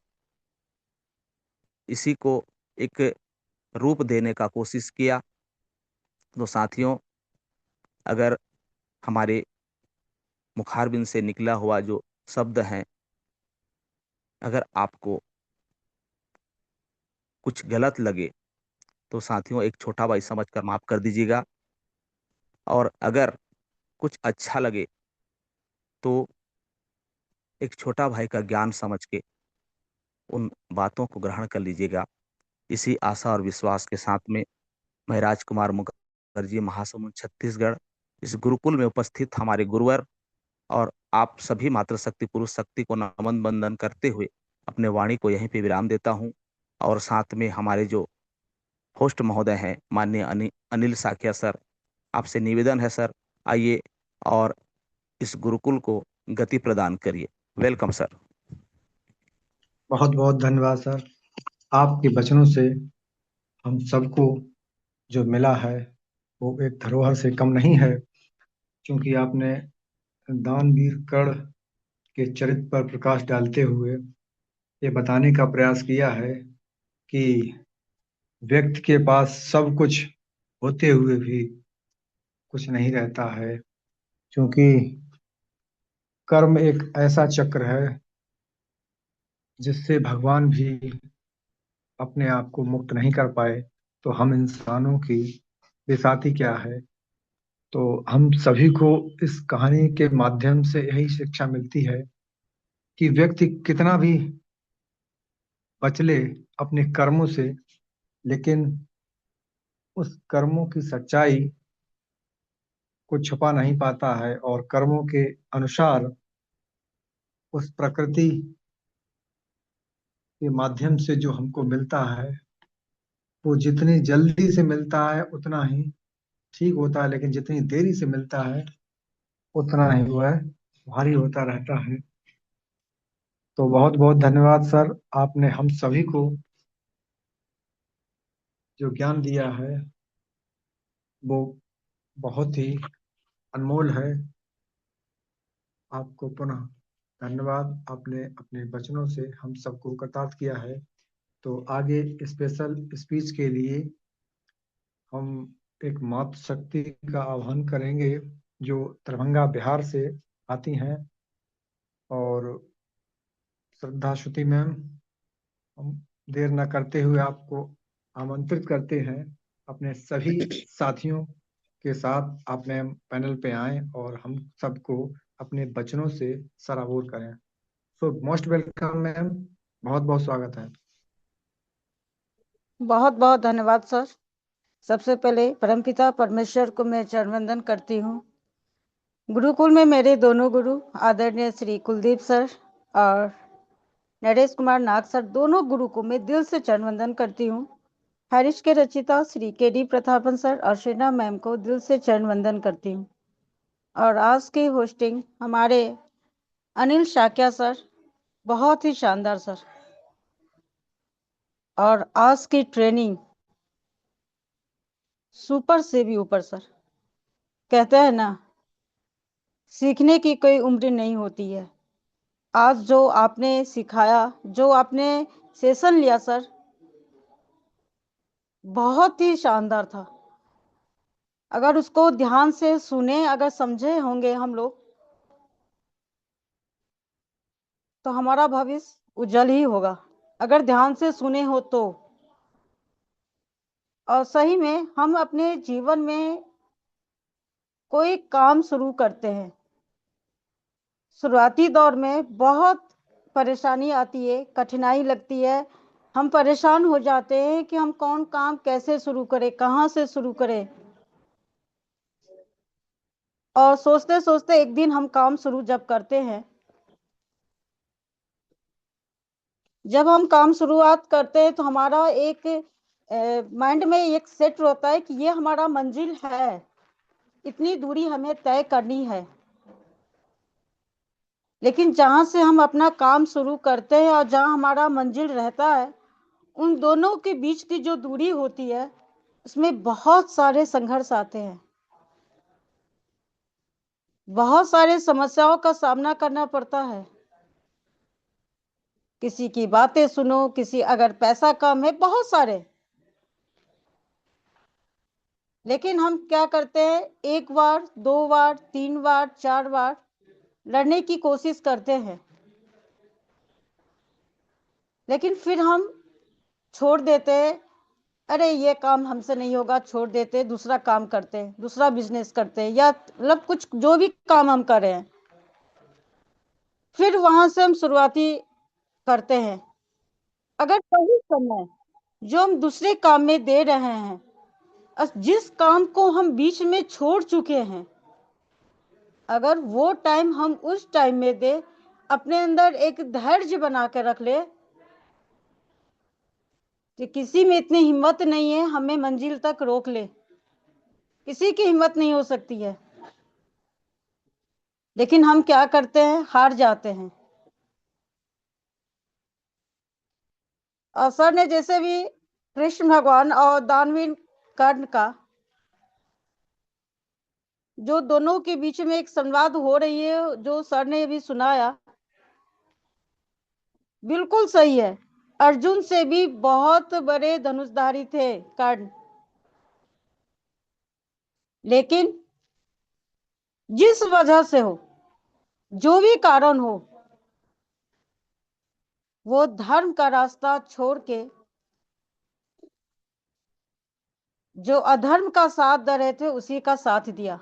इसी को एक रूप देने का कोशिश किया। तो साथियों, अगर हमारे मुखारबिंद से निकला हुआ जो शब्द हैं, अगर आपको कुछ गलत लगे तो साथियों एक छोटा भाई समझकर माफ कर दीजिएगा। और अगर कुछ अच्छा लगे तो एक छोटा भाई का ज्ञान समझ के उन बातों को ग्रहण कर लीजिएगा। इसी आशा और विश्वास के साथ में मैं राजकुमार मुखर्जी, महासमुंद छत्तीसगढ़, इस गुरुकुल में उपस्थित हमारे गुरुवर और आप सभी मातृशक्ति पुरुष शक्ति को नमन बंदन करते हुए अपने वाणी को यहीं पे विराम देता हूं। और साथ में हमारे जो होस्ट महोदय हैं, माननीय अनिल साकिया सर, आपसे निवेदन है सर, आइए और इस गुरुकुल को गति प्रदान करिए। Welcome sir. बहुत बहुत धन्यवाद सर। आपके वचनों से हम सबको जो मिला है वो एक धरोहर से कम नहीं है, क्योंकि आपने दानवीर कर्ण के चरित्र पर प्रकाश डालते हुए ये बताने का प्रयास किया है कि व्यक्ति के पास सब कुछ होते हुए भी कुछ नहीं रहता है, क्योंकि कर्म एक ऐसा चक्र है जिससे भगवान भी अपने आप को मुक्त नहीं कर पाए, तो हम इंसानों की बिसाती क्या है। तो हम सभी को इस कहानी के माध्यम से यही शिक्षा मिलती है कि व्यक्ति कितना भी बचले अपने कर्मों से, लेकिन उस कर्मों की सच्चाई को छुपा नहीं पाता है, और कर्मों के अनुसार उस प्रकृति के माध्यम से जो हमको मिलता है वो जितनी जल्दी से मिलता है उतना ही ठीक होता है, लेकिन जितनी देरी से मिलता है उतना ही वह भारी होता रहता है। तो बहुत बहुत धन्यवाद सर, आपने हम सभी को जो ज्ञान दिया है वो बहुत ही अनमोल है। आपको पुनः धन्यवाद, आपने अपने वचनों से हम सबको कृतार्थ किया है। तो आगे स्पेशल स्पीच के लिए हम एक मातृशक्ति का आह्वान करेंगे जो दरभंगा बिहार से आती हैं, और श्रद्धा श्रुति मैम, हम देर न करते हुए आपको आमंत्रित करते हैं अपने सभी साथियों के साथ आप मैम पैनल पे आएं और हम सबको अपने वचनों से सराबोर करें। सो मोस्ट वेलकम मैम, बहुत बहुत स्वागत है। बहुत बहुत धन्यवाद सर। सबसे पहले परमपिता परमेश्वर को मैं चरण वंदन करती हूँ। गुरुकुल में मेरे दोनों गुरु आदरणीय श्री कुलदीप सर और नरेश कुमार नाग सर, दोनों गुरु को मैं दिल से चरण वंदन करती हूँ। हरीश के रचिता श्री के डी प्रतापन सर और श्रीना मैम को दिल से चरण वंदन करती हूँ। और आज की होस्टिंग हमारे अनिल शाक्या सर, बहुत ही शानदार सर। और आज की ट्रेनिंग सुपर से भी ऊपर सर। कहते हैं ना, सीखने की कोई उम्र नहीं होती है। आज जो आपने सिखाया, जो आपने सेशन लिया सर, बहुत ही शानदार था। अगर उसको ध्यान से सुने, अगर समझे होंगे हम लोग, तो हमारा भविष्य उज्जवल ही होगा। अगर ध्यान से सुने हो तो। और सही में हम अपने जीवन में कोई काम शुरू करते हैं, शुरुआती दौर में बहुत परेशानी आती है, कठिनाई लगती है, हम परेशान हो जाते हैं कि हम कौन काम कैसे शुरू करें, कहाँ से शुरू करें। और सोचते सोचते एक दिन हम काम शुरू जब करते हैं, जब हम काम शुरुआत करते हैं तो हमारा एक माइंड में एक सेट होता है कि ये हमारा मंजिल है, इतनी दूरी हमें तय करनी है। लेकिन जहां से हम अपना काम शुरू करते हैं और जहां हमारा मंजिल रहता है, उन दोनों के बीच की जो दूरी होती है, उसमें बहुत सारे संघर्ष आते हैं, बहुत सारे समस्याओं का सामना करना पड़ता है। किसी की बातें सुनो, किसी अगर पैसा कम है, बहुत सारे। लेकिन हम क्या करते हैं, एक बार, दो बार, तीन बार, चार बार लड़ने की कोशिश करते हैं, लेकिन फिर हम छोड़ देते हैं। अरे ये काम हमसे नहीं होगा, छोड़ देते, दूसरा काम करते हैं, दूसरा बिजनेस करते हैं, या मतलब कुछ जो भी काम हम कर रहे हैं, फिर वहां से हम शुरुआती करते हैं। अगर वही समय जो हम दूसरे काम में दे रहे हैं, जिस काम को हम बीच में छोड़ चुके हैं, अगर वो टाइम हम उस टाइम में दे, अपने अंदर एक धैर्य बना के रख ले कि किसी में इतनी हिम्मत नहीं है हमें मंजिल तक रोक ले, किसी की हिम्मत नहीं हो सकती है। लेकिन हम क्या करते हैं, हार जाते हैं। और सर ने जैसे भी कृष्ण भगवान और दानवीर कर्ण का जो दोनों के बीच में एक संवाद हो रही है, जो सर ने भी सुनाया, बिल्कुल सही है। अर्जुन से भी बहुत बड़े धनुषधारी थे कर्ण, लेकिन जिस वजह से हो, जो भी कारण हो, वो धर्म का रास्ता छोड़ के जो अधर्म का साथ दे रहे थे उसी का साथ दिया।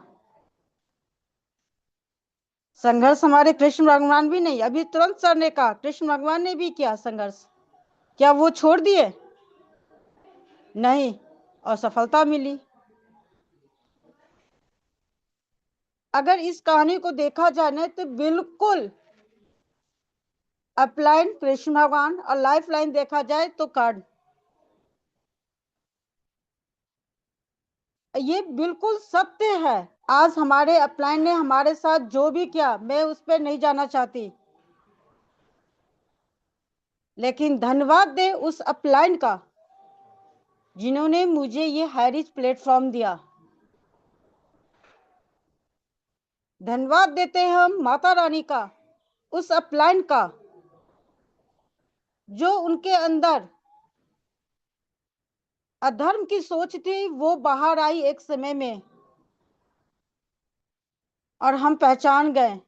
संघर्ष हमारे कृष्ण भगवान भी नहीं, अभी तुरंत सर ने कहा कृष्ण भगवान ने भी किया संघर्ष, क्या वो छोड़ दिए? नहीं, और सफलता मिली। अगर इस कहानी को देखा जाए ना, तो बिल्कुल अपलाइन कृष्ण भगवान और लाइफ लाइन देखा जाए तो कर्ण, ये बिल्कुल सत्य है। आज हमारे अपलाइन ने हमारे साथ जो भी किया, मैं उस पर नहीं जाना चाहती, लेकिन धन्यवाद दे उस अपलाइन का जिन्होंने मुझे ये हाईरिच प्लेटफॉर्म दिया। धन्यवाद देते हैं हम माता रानी का, उस अपलाइन का जो उनके अंदर अधर्म की सोच थी, वो बाहर आई एक समय में और हम पहचान गए।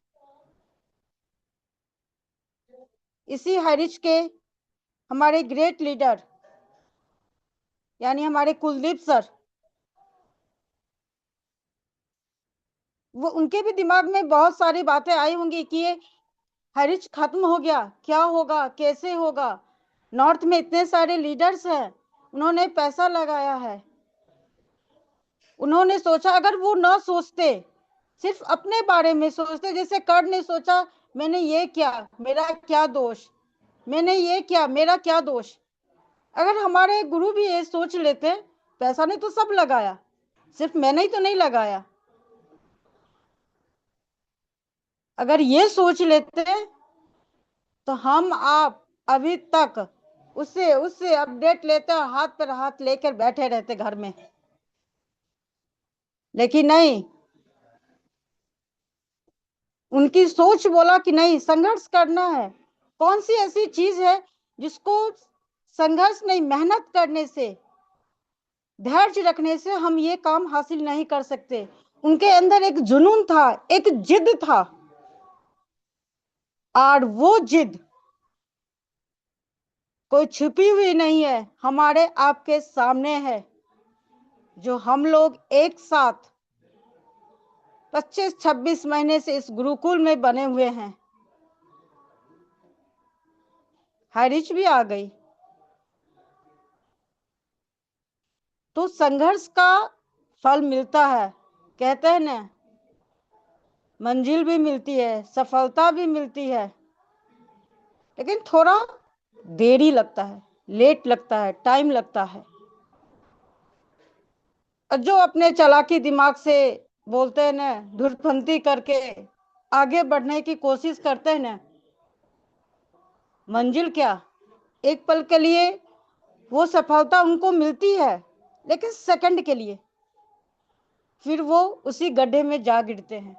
इसी हाईरिच के हमारे ग्रेट लीडर यानी हमारे कुलदीप सर, वो उनके भी दिमाग में बहुत सारी बातें आई होंगी कि ये हाईरिच खत्म हो गया, क्या होगा, कैसे होगा। नॉर्थ में इतने सारे लीडर्स हैं, उन्होंने पैसा लगाया है, उन्होंने सोचा, अगर वो ना सोचते, सिर्फ अपने बारे में सोचते, जैसे कर्ण ने सोचा मैंने ये किया, मेरा क्या दोष, मैंने ये किया, मेरा क्या दोष। अगर हमारे गुरु भी ये सोच लेते, पैसा ने तो सब लगाया, सिर्फ मैंने ही तो नहीं लगाया, अगर ये सोच लेते तो हम आप अभी तक उससे उससे अपडेट लेते और हाथ पर हाथ लेकर बैठे रहते घर में। लेकिन नहीं, उनकी सोच बोला कि नहीं, संघर्ष करना है। कौन सी ऐसी चीज है जिसको संघर्ष नहीं, मेहनत करने से, धैर्य रखने से हम ये काम हासिल नहीं कर सकते। उनके अंदर एक जुनून था, एक जिद था, और वो जिद कोई छुपी हुई नहीं है, हमारे आपके सामने है। जो हम लोग एक साथ 25-26 महीने से इस गुरुकुल में बने हुए हैं। हरीश भी आ गई। तो संघर्ष का फल मिलता है। कहते हैं ना, मंजिल भी मिलती है, सफलता भी मिलती है, लेकिन थोड़ा देरी लगता है, लेट लगता है, टाइम लगता है। और जो अपने चालाकी दिमाग से बोलते हैं ना, धुरफंती करके आगे बढ़ने की कोशिश करते हैं ना, मंजिल क्या, एक पल के लिए वो सफलता उनको मिलती है, लेकिन सेकंड के लिए फिर वो उसी गड्ढे में जा गिरते हैं।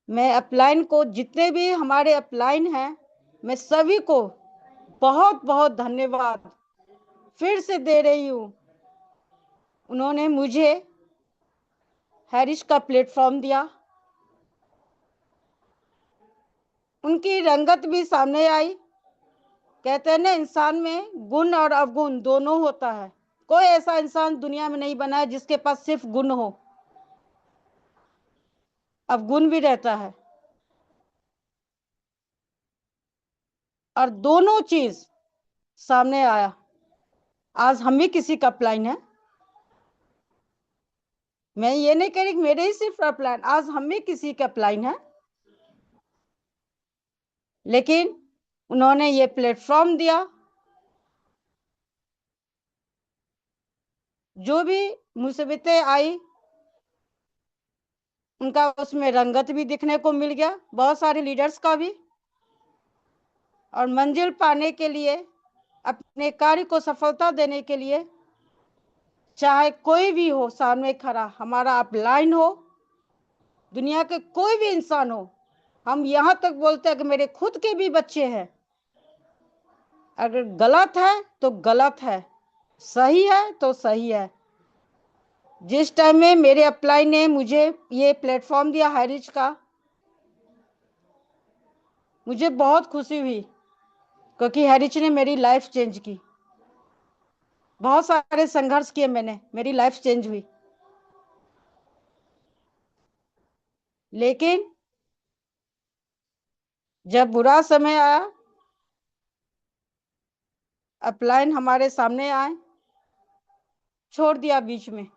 मैं अपलाइन को, जितने भी हमारे अपलाइन हैं, मैं सभी को बहुत बहुत धन्यवाद फिर से दे रही हूँ। उन्होंने मुझे हैरिस का प्लेटफॉर्म दिया, उनकी रंगत भी सामने आई। कहते हैं ना, इंसान में गुण और अवगुण दोनों होता है। कोई ऐसा इंसान दुनिया में नहीं बना है जिसके पास सिर्फ गुण हो, अवगुण भी रहता है। और दोनों चीज सामने आया। आज हम भी किसी का अपलाइन है। मैं ये नहीं कह रही कि मेरे ही सिर्फ अपलाइन, आज हम भी किसी का अपलाइन है, लेकिन उन्होंने ये प्लेटफॉर्म दिया। जो भी मुसीबतें आई, उनका उसमें रंगत भी दिखने को मिल गया, बहुत सारे लीडर्स का भी। और मंजिल पाने के लिए, अपने कार्य को सफलता देने के लिए, चाहे कोई भी हो सामने खड़ा, हमारा अपलाइन हो, दुनिया के कोई भी इंसान हो, हम यहां तक बोलते हैं कि मेरे खुद के भी बच्चे हैं, अगर गलत है तो गलत है, सही है तो सही है। जिस टाइम में मेरे अपलाइन ने मुझे ये प्लेटफॉर्म दिया हैरिज का, मुझे बहुत खुशी हुई, क्योंकि हैरिज ने मेरी लाइफ चेंज की। बहुत सारे संघर्ष किए मैंने, मेरी लाइफ चेंज हुई। लेकिन जब बुरा समय आया, अपलाइन हमारे सामने आए, छोड़ दिया बीच में।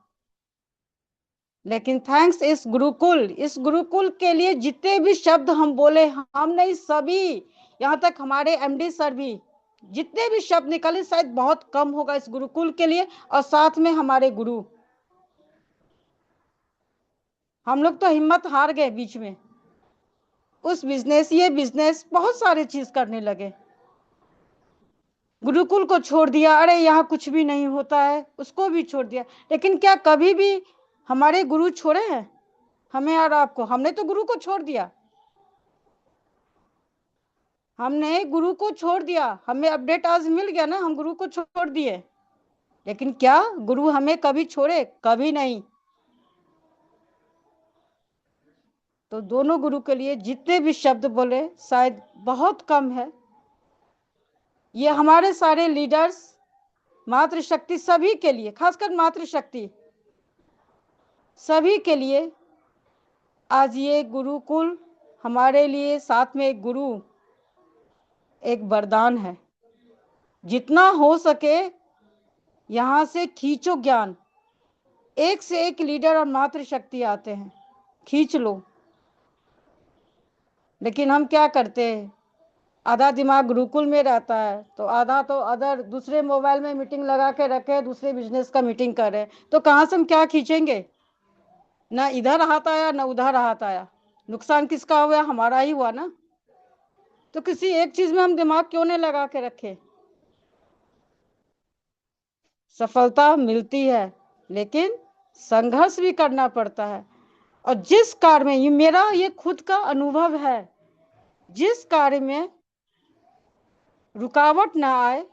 लेकिन थैंक्स इस गुरुकुल के लिए जितने भी शब्द हम बोले, हम नहीं, सभी, यहाँ तक हमारे एमडी सर भी, जितने भी शब्द निकले शायद बहुत कम होगा इस गुरुकुल के लिए। और साथ में हमारे गुरु, हम लोग तो हिम्मत हार गए बीच में। उस बिजनेस, ये बिजनेस, बहुत सारे चीज करने लगे, गुरुकुल को छोड़ दिया। अरे यहाँ कुछ भी नहीं होता है, उसको भी छोड़ दिया। लेकिन क्या कभी भी हमारे गुरु छोड़े हैं हमें और आपको? हमने तो गुरु को छोड़ दिया, हमने गुरु को छोड़ दिया। हमें अपडेट आज मिल गया ना, हम गुरु को छोड़ दिए। लेकिन क्या गुरु हमें कभी छोड़े? कभी नहीं। तो दोनों गुरु के लिए जितने भी शब्द बोले शायद बहुत कम है। ये हमारे सारे लीडर्स, मातृशक्ति, सभी के लिए, खासकर मातृशक्ति, सभी के लिए आज ये गुरुकुल हमारे लिए, साथ में एक गुरु, एक वरदान है। जितना हो सके यहाँ से खींचो ज्ञान। एक से एक लीडर और मातृशक्ति आते हैं, खींच लो। लेकिन हम क्या करते हैं, आधा दिमाग गुरुकुल में रहता है, तो आधा तो अदर दूसरे मोबाइल में मीटिंग लगा के रखे, दूसरे बिजनेस का मीटिंग कर रहे हैं। तो कहाँ से हम क्या खींचेंगे? ना इधर हाथ आया ना उधर हाथ आया, नुकसान किसका हुआ? हमारा ही हुआ ना। तो किसी एक चीज में हम दिमाग क्यों नहीं लगा के रखे? सफलता मिलती है, लेकिन संघर्ष भी करना पड़ता है। और जिस कार्य में, ये मेरा ये खुद का अनुभव है, जिस कार्य में रुकावट ना आए,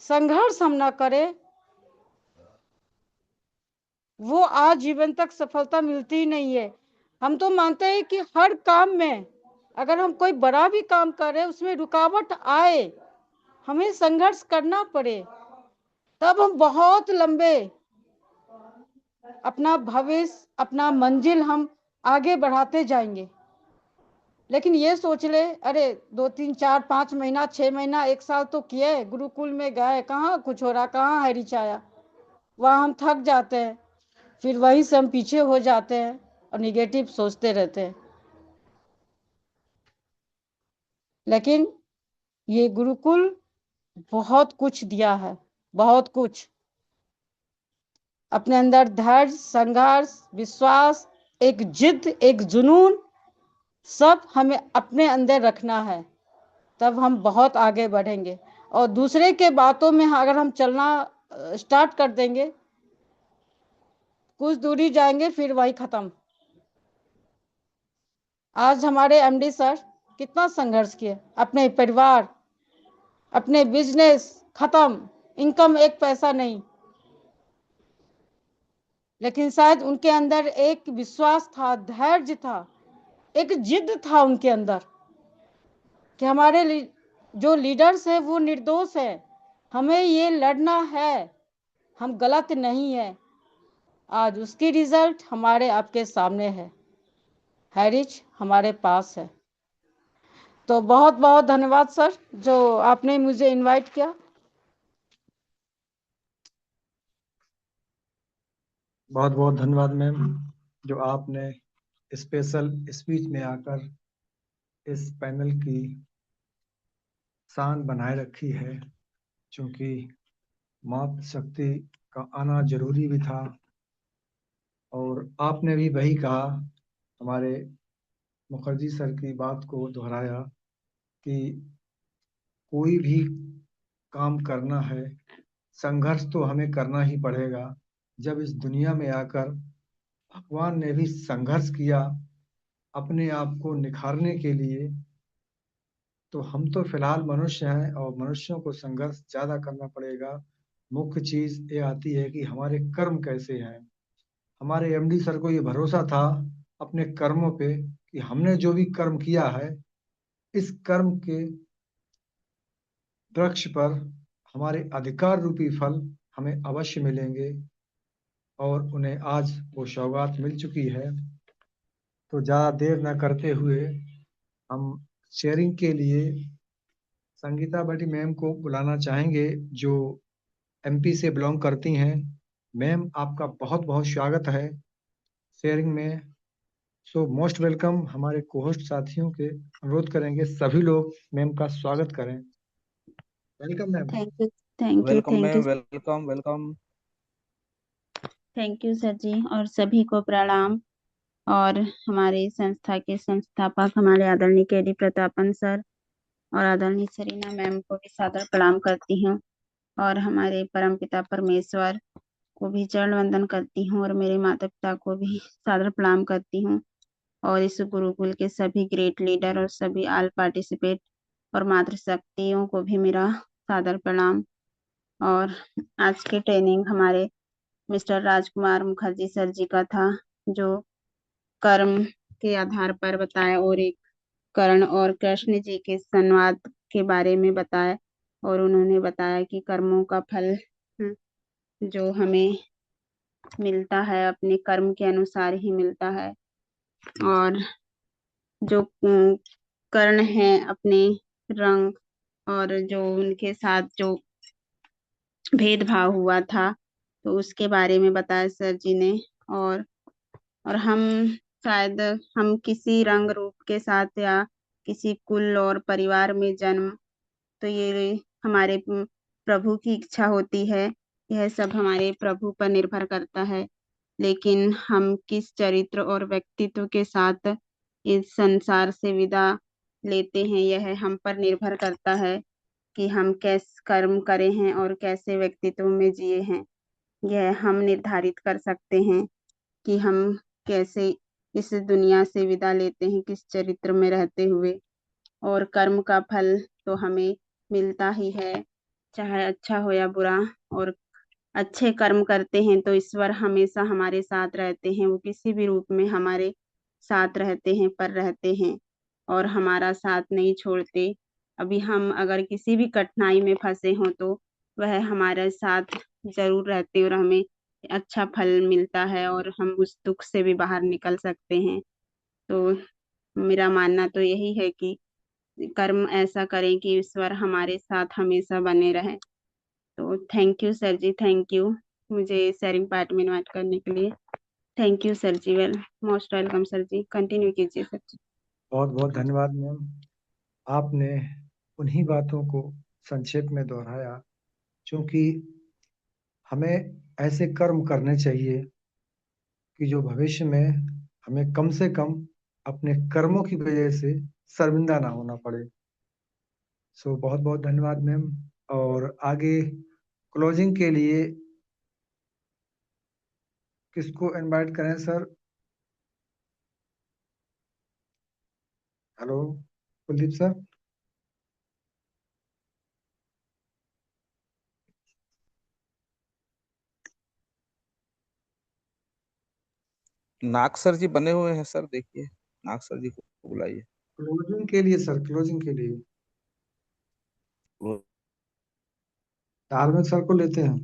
संघर्ष हम ना करें, वो आज जीवन तक सफलता मिलती ही नहीं है। हम तो मानते हैं कि हर काम में, अगर हम कोई बड़ा भी काम कर रहे हैं, उसमें रुकावट आए, हमें संघर्ष करना पड़े, तब हम बहुत लंबे अपना भविष्य, अपना मंजिल हम आगे बढ़ाते जाएंगे। लेकिन ये सोच ले, अरे 2 3 4 5 महीना 6 महीना 1 साल तो किए, गुरुकुल में गए, कहाँ कुछ हो रहा, कहाँ है रिचाया, वहाँ हम थक जाते हैं, फिर वहीं से हम पीछे हो जाते हैं और निगेटिव सोचते रहते हैं। लेकिन ये गुरुकुल बहुत कुछ दिया है, बहुत कुछ। अपने अंदर धैर्य, संघर्ष, विश्वास, एक जिद, एक जुनून, सब हमें अपने अंदर रखना है, तब हम बहुत आगे बढ़ेंगे। और दूसरे के बातों में अगर हम चलना स्टार्ट कर देंगे, कुछ दूरी जाएंगे फिर वही खत्म। आज हमारे एमडी सर कितना संघर्ष किए, अपने परिवार, अपने बिजनेस खत्म, इनकम 1 पैसा नहीं, लेकिन शायद उनके अंदर एक विश्वास था, धैर्य था, एक जिद था उनके अंदर कि हमारे जो लीडर्स हैं वो निर्दोष है, हमें ये लड़ना है, हम गलत नहीं है। आज उसकी रिजल्ट हमारे आपके सामने है, हैरिज हमारे पास है। तो बहुत बहुत धन्यवाद सर, जो आपने मुझे इनवाइट किया। बहुत बहुत धन्यवाद मैम, जो आपने स्पेशल स्पीच में आकर इस पैनल की शान बनाए रखी है, क्योंकि मातृशक्ति का आना जरूरी भी था। और आपने भी वही कहा, हमारे मुखर्जी सर की बात को दोहराया कि कोई भी काम करना है, संघर्ष तो हमें करना ही पड़ेगा। जब इस दुनिया में आकर भगवान ने भी संघर्ष किया अपने आप को निखारने के लिए, तो हम तो फिलहाल मनुष्य हैं और मनुष्यों को संघर्ष ज्यादा करना पड़ेगा। मुख्य चीज ये आती है कि हमारे कर्म कैसे हैं। हमारे एमडी सर को ये भरोसा था अपने कर्मों पे कि हमने जो भी कर्म किया है, इस कर्म के वृक्ष पर हमारे अधिकार रूपी फल हमें अवश्य मिलेंगे, और उन्हें आज वो सौगात मिल चुकी है। तो ज़्यादा देर न करते हुए हम शेयरिंग के लिए संगीता बटी मैम को बुलाना चाहेंगे, जो एमपी से बिलोंग करती हैं। मैम, आपका बहुत बहुत स्वागत है शेयरिंग में। So most welcome. हमारे कोहोस्ट साथियों के अनुरोध करेंगे सभी लोग मैम का स्वागत करें। Welcome ma'am. Thank you, thank you, welcome thank ma'am, you, welcome welcome. Thank you sir ji, और सभी को प्रणाम। और हमारे संस्था के संस्थापक हमारे आदरणीय केडी प्रतापन सर और आदरणीय सरीना मैम को भी सादर प्रणाम करती हूँ, और हमारे परमपिता परमेश्वर को भी चरण वंदन करती हूँ, और मेरे माता पिता को भी सादर प्रणाम करती हूँ, और इस गुरुकुल के सभी ग्रेट लीडर और सभी ऑल पार्टिसिपेट और मातृशक्तियों को भी मेरा सादर प्रणाम। और आज की ट्रेनिंग हमारे मिस्टर राजकुमार मुखर्जी सर जी का था, जो कर्म के आधार पर बताया, और एक कर्ण और कृष्ण जी के संवाद के बारे में बताया, और उन्होंने बताया कि कर्मों का फल जो हमें मिलता है अपने कर्म के अनुसार ही मिलता है, और जो कर्ण है अपने रंग और जो उनके साथ जो भेदभाव हुआ था, तो उसके बारे में बताया सर जी ने। और हम शायद हम किसी रंग रूप के साथ या किसी कुल और परिवार में जन्म, तो ये हमारे प्रभु की इच्छा होती है, यह सब हमारे प्रभु पर निर्भर करता है। लेकिन हम किस चरित्र और व्यक्तित्व के साथ इस संसार से विदा लेते हैं, यह हम पर निर्भर करता है कि हम कैसे कर्म करे हैं और कैसे व्यक्तित्व में जिए हैं। यह हम निर्धारित कर सकते हैं कि हम कैसे इस दुनिया से विदा लेते हैं, किस चरित्र में रहते हुए। और कर्म का फल तो हमें मिलता ही है, चाहे अच्छा हो या बुरा। और अच्छे कर्म करते हैं तो ईश्वर हमेशा हमारे साथ रहते हैं, वो किसी भी रूप में हमारे साथ रहते हैं, पर रहते हैं और हमारा साथ नहीं छोड़ते। अभी हम अगर किसी भी कठिनाई में फंसे हों तो वह हमारे साथ जरूर रहते हैं और हमें अच्छा फल मिलता है और हम उस दुख से भी बाहर निकल सकते हैं। तो मेरा मानना तो यही है कि कर्म ऐसा करें कि ईश्वर हमारे साथ हमेशा बने रहे। तो thank you sir ji, thank you मुझे शेयरिंग पार्ट में इनवाइट करने के लिए। Thank you sir ji, most welcome sir ji, continue कीजिए सर जी। बहुत बहुत धन्यवाद मैम। आपने उन्हीं बातों को संक्षेप में दोहराया, क्योंकि हमें ऐसे कर्म करने चाहिए कि जो भविष्य में हमें कम से कम अपने कर्मों की वजह से शर्मिंदा ना होना पड़े। सो बहुत बहुत धन्यवाद मैम। और आगे क्लोजिंग के लिए किसको इनवाइट करें sir? Hello Kuldeep sir. Nag sir ji बने हुए हैं सर, देखिए नाग सर जी को बुलाइए। क्लोजिंग के लिए सर, क्लोजिंग के लिए धार्मिक सर को लेते हैं।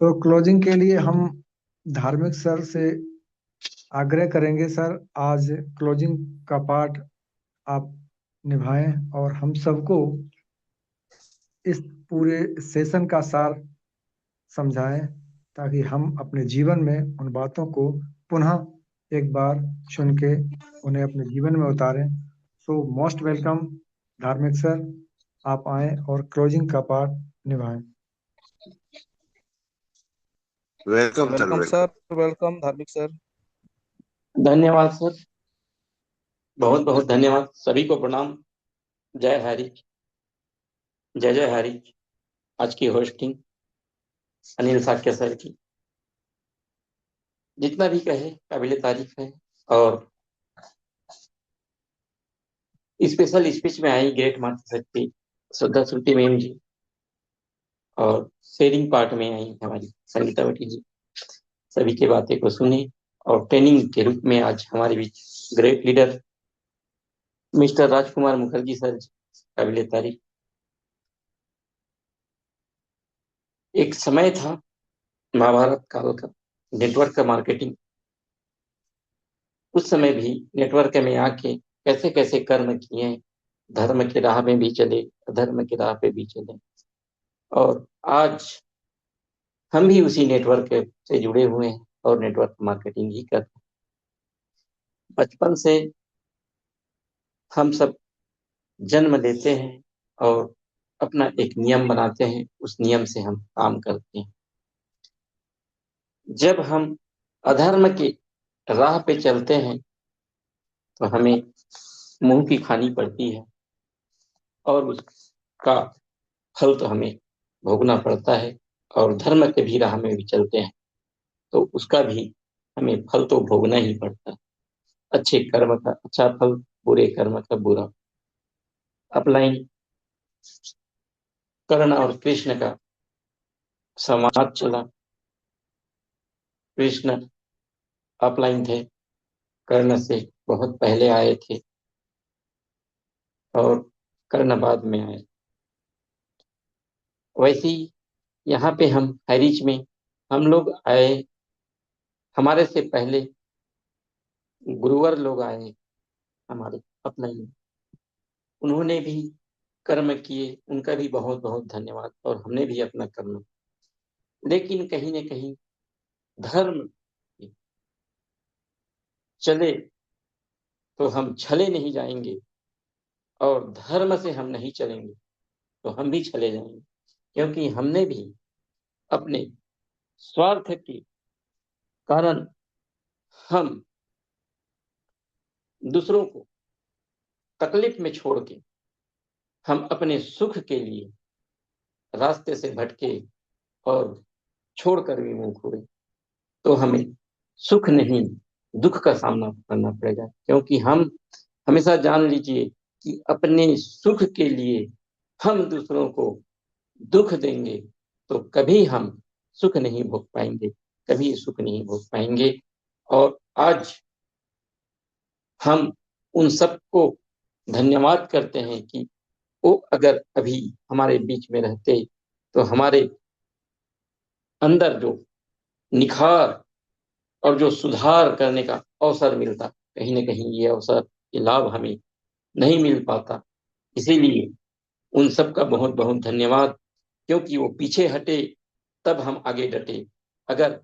तो क्लोजिंग के लिए हम धार्मिक सर से आग्रह करेंगे, सर आज क्लोजिंग का पार्ट आप निभाएं और हम सबको इस पूरे सेशन का सार समझाएं, ताकि हम अपने जीवन में उन बातों को पुनः एक बार सुन के उन्हें अपने जीवन में उतारें। सो मोस्ट वेलकम धार्मिक सर, आप आए और क्लोजिंग का पार्ट निभाएं। Welcome sir, welcome welcome. Sir, welcome धार्मिक सर। धन्यवाद सर, बहुत बहुत धन्यवाद। सभी को प्रणाम। जय हरि, जय जय हरि। आज की होस्टिंग अनिल साक्य सर की, जितना भी कहे काबिले तारीफ है। और स्पेशल स्पीच में आई ग्रेट मातृशक्ति श्रद्धा श्रुति मैम जी, और शेयरिंग पार्ट में आई हमारी संगीतावती जी। सभी की बातें को सुने और ट्रेनिंग के रूप में आज हमारे बीच ग्रेट लीडर मिस्टर राजकुमार मुखर्जी सर, काबिले तारीफ। एक समय था महाभारत काल का, नेटवर्क का मार्केटिंग। उस समय भी नेटवर्क में आके कैसे कैसे कर्म किए, धर्म की राह में भी चले, अधर्म की राह पे भी चले। और आज हम भी उसी नेटवर्क से जुड़े हुए हैं और नेटवर्क मार्केटिंग ही करते हैं। बचपन से हम सब जन्म लेते हैं और अपना एक नियम बनाते हैं, उस नियम से हम काम करते हैं। जब हम अधर्म की राह पे चलते हैं तो हमें मुंह की खानी पड़ती है और उसका फल तो हमें भोगना पड़ता है। और धर्म के भी राह में भी चलते हैं तो उसका भी हमें फल तो भोगना ही पड़ता है। अच्छे कर्म का अच्छा फल, बुरे कर्म का बुरा। अपलाइन कर्ण और कृष्ण का संवाद चला। कृष्ण अपलाइन थे, कर्ण से बहुत पहले आए थे और कर्ण बाद में आए। वैसे ही यहाँ पे हम हरीच में हम लोग आए, हमारे से पहले गुरुवर लोग आए हमारे अपलाइन, उन्होंने भी कर्म किए, उनका भी बहुत बहुत धन्यवाद। और हमने भी अपना कर्म, लेकिन कहीं न कहीं धर्म चले तो हम छले नहीं जाएंगे, और धर्म से हम नहीं चलेंगे तो हम भी चले जाएंगे। क्योंकि हमने भी अपने स्वार्थ के कारण हम दूसरों को तकलीफ में छोड़ के हम अपने सुख के लिए रास्ते से भटके और छोड़कर भी मुंह खोले तो हमें सुख नहीं दुख का सामना करना पड़ेगा। क्योंकि हम हमेशा जान लीजिए कि अपने सुख के लिए हम दूसरों को दुख देंगे तो कभी हम सुख नहीं भोग पाएंगे, कभी सुख नहीं भोग पाएंगे। और आज हम उन सबको धन्यवाद करते हैं कि वो अगर अभी हमारे बीच में रहते तो हमारे अंदर जो निखार और जो सुधार करने का अवसर मिलता, कहीं न कहीं ये अवसर, ये लाभ हमें नहीं मिल पाता। इसीलिए उन सब का बहुत बहुत धन्यवाद, क्योंकि वो पीछे हटे तब हम आगे डटे। अगर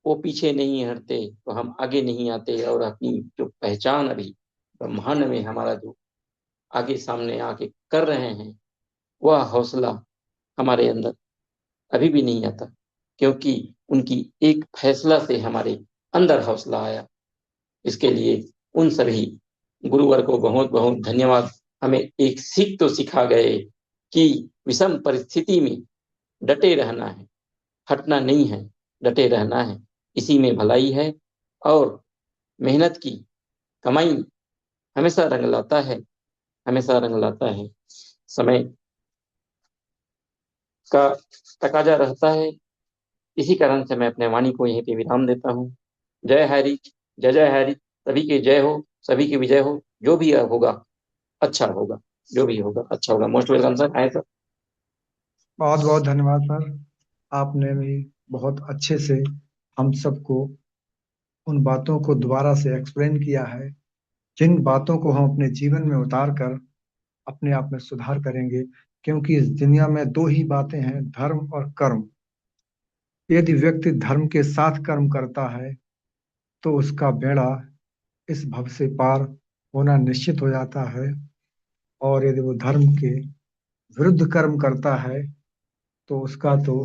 वो पीछे नहीं हटते तो हम आगे नहीं आते और अपनी जो पहचान अभी ब्रह्मांड में हमारा जो आगे सामने आके कर रहे हैं, वह हौसला हमारे अंदर अभी भी नहीं आता, क्योंकि उनकी एक फैसला से हमारे अंदर हौसला आया। इसके लिए उन सभी गुरुवर को बहुत बहुत धन्यवाद। हमें एक सीख तो सिखा गए कि विषम परिस्थिति में डटे रहना है, हटना नहीं है, डटे रहना है। इसी में भलाई है और मेहनत की कमाई हमेशा रंग लाता है, हमेशा रंग लाता है। समय का तकाजा रहता है। इसी कारण से मैं अपने वाणी को यहीं पे विराम देता हूँ। जय हरि, जय जय हरि। सभी की जय हो, सभी की विजय हो। जो भी होगा अच्छा होगा, जो भी होगा अच्छा होगा। Most welcome sir. आए सर। बहुत बहुत धन्यवाद सर। आपने भी बहुत अच्छे से हम सबको उन बातों को दोबारा से एक्सप्लेन किया है, जिन बातों को हम अपने जीवन में उतार कर अपने आप में सुधार करेंगे। क्योंकि इस दुनिया में दो ही बातें हैं, धर्म और कर्म। यदि व्यक्ति धर्म के साथ कर्म करता है तो उसका बेड़ा इस भव से पार होना निश्चित हो जाता है, और यदि वो धर्म के विरुद्ध कर्म करता है तो उसका तो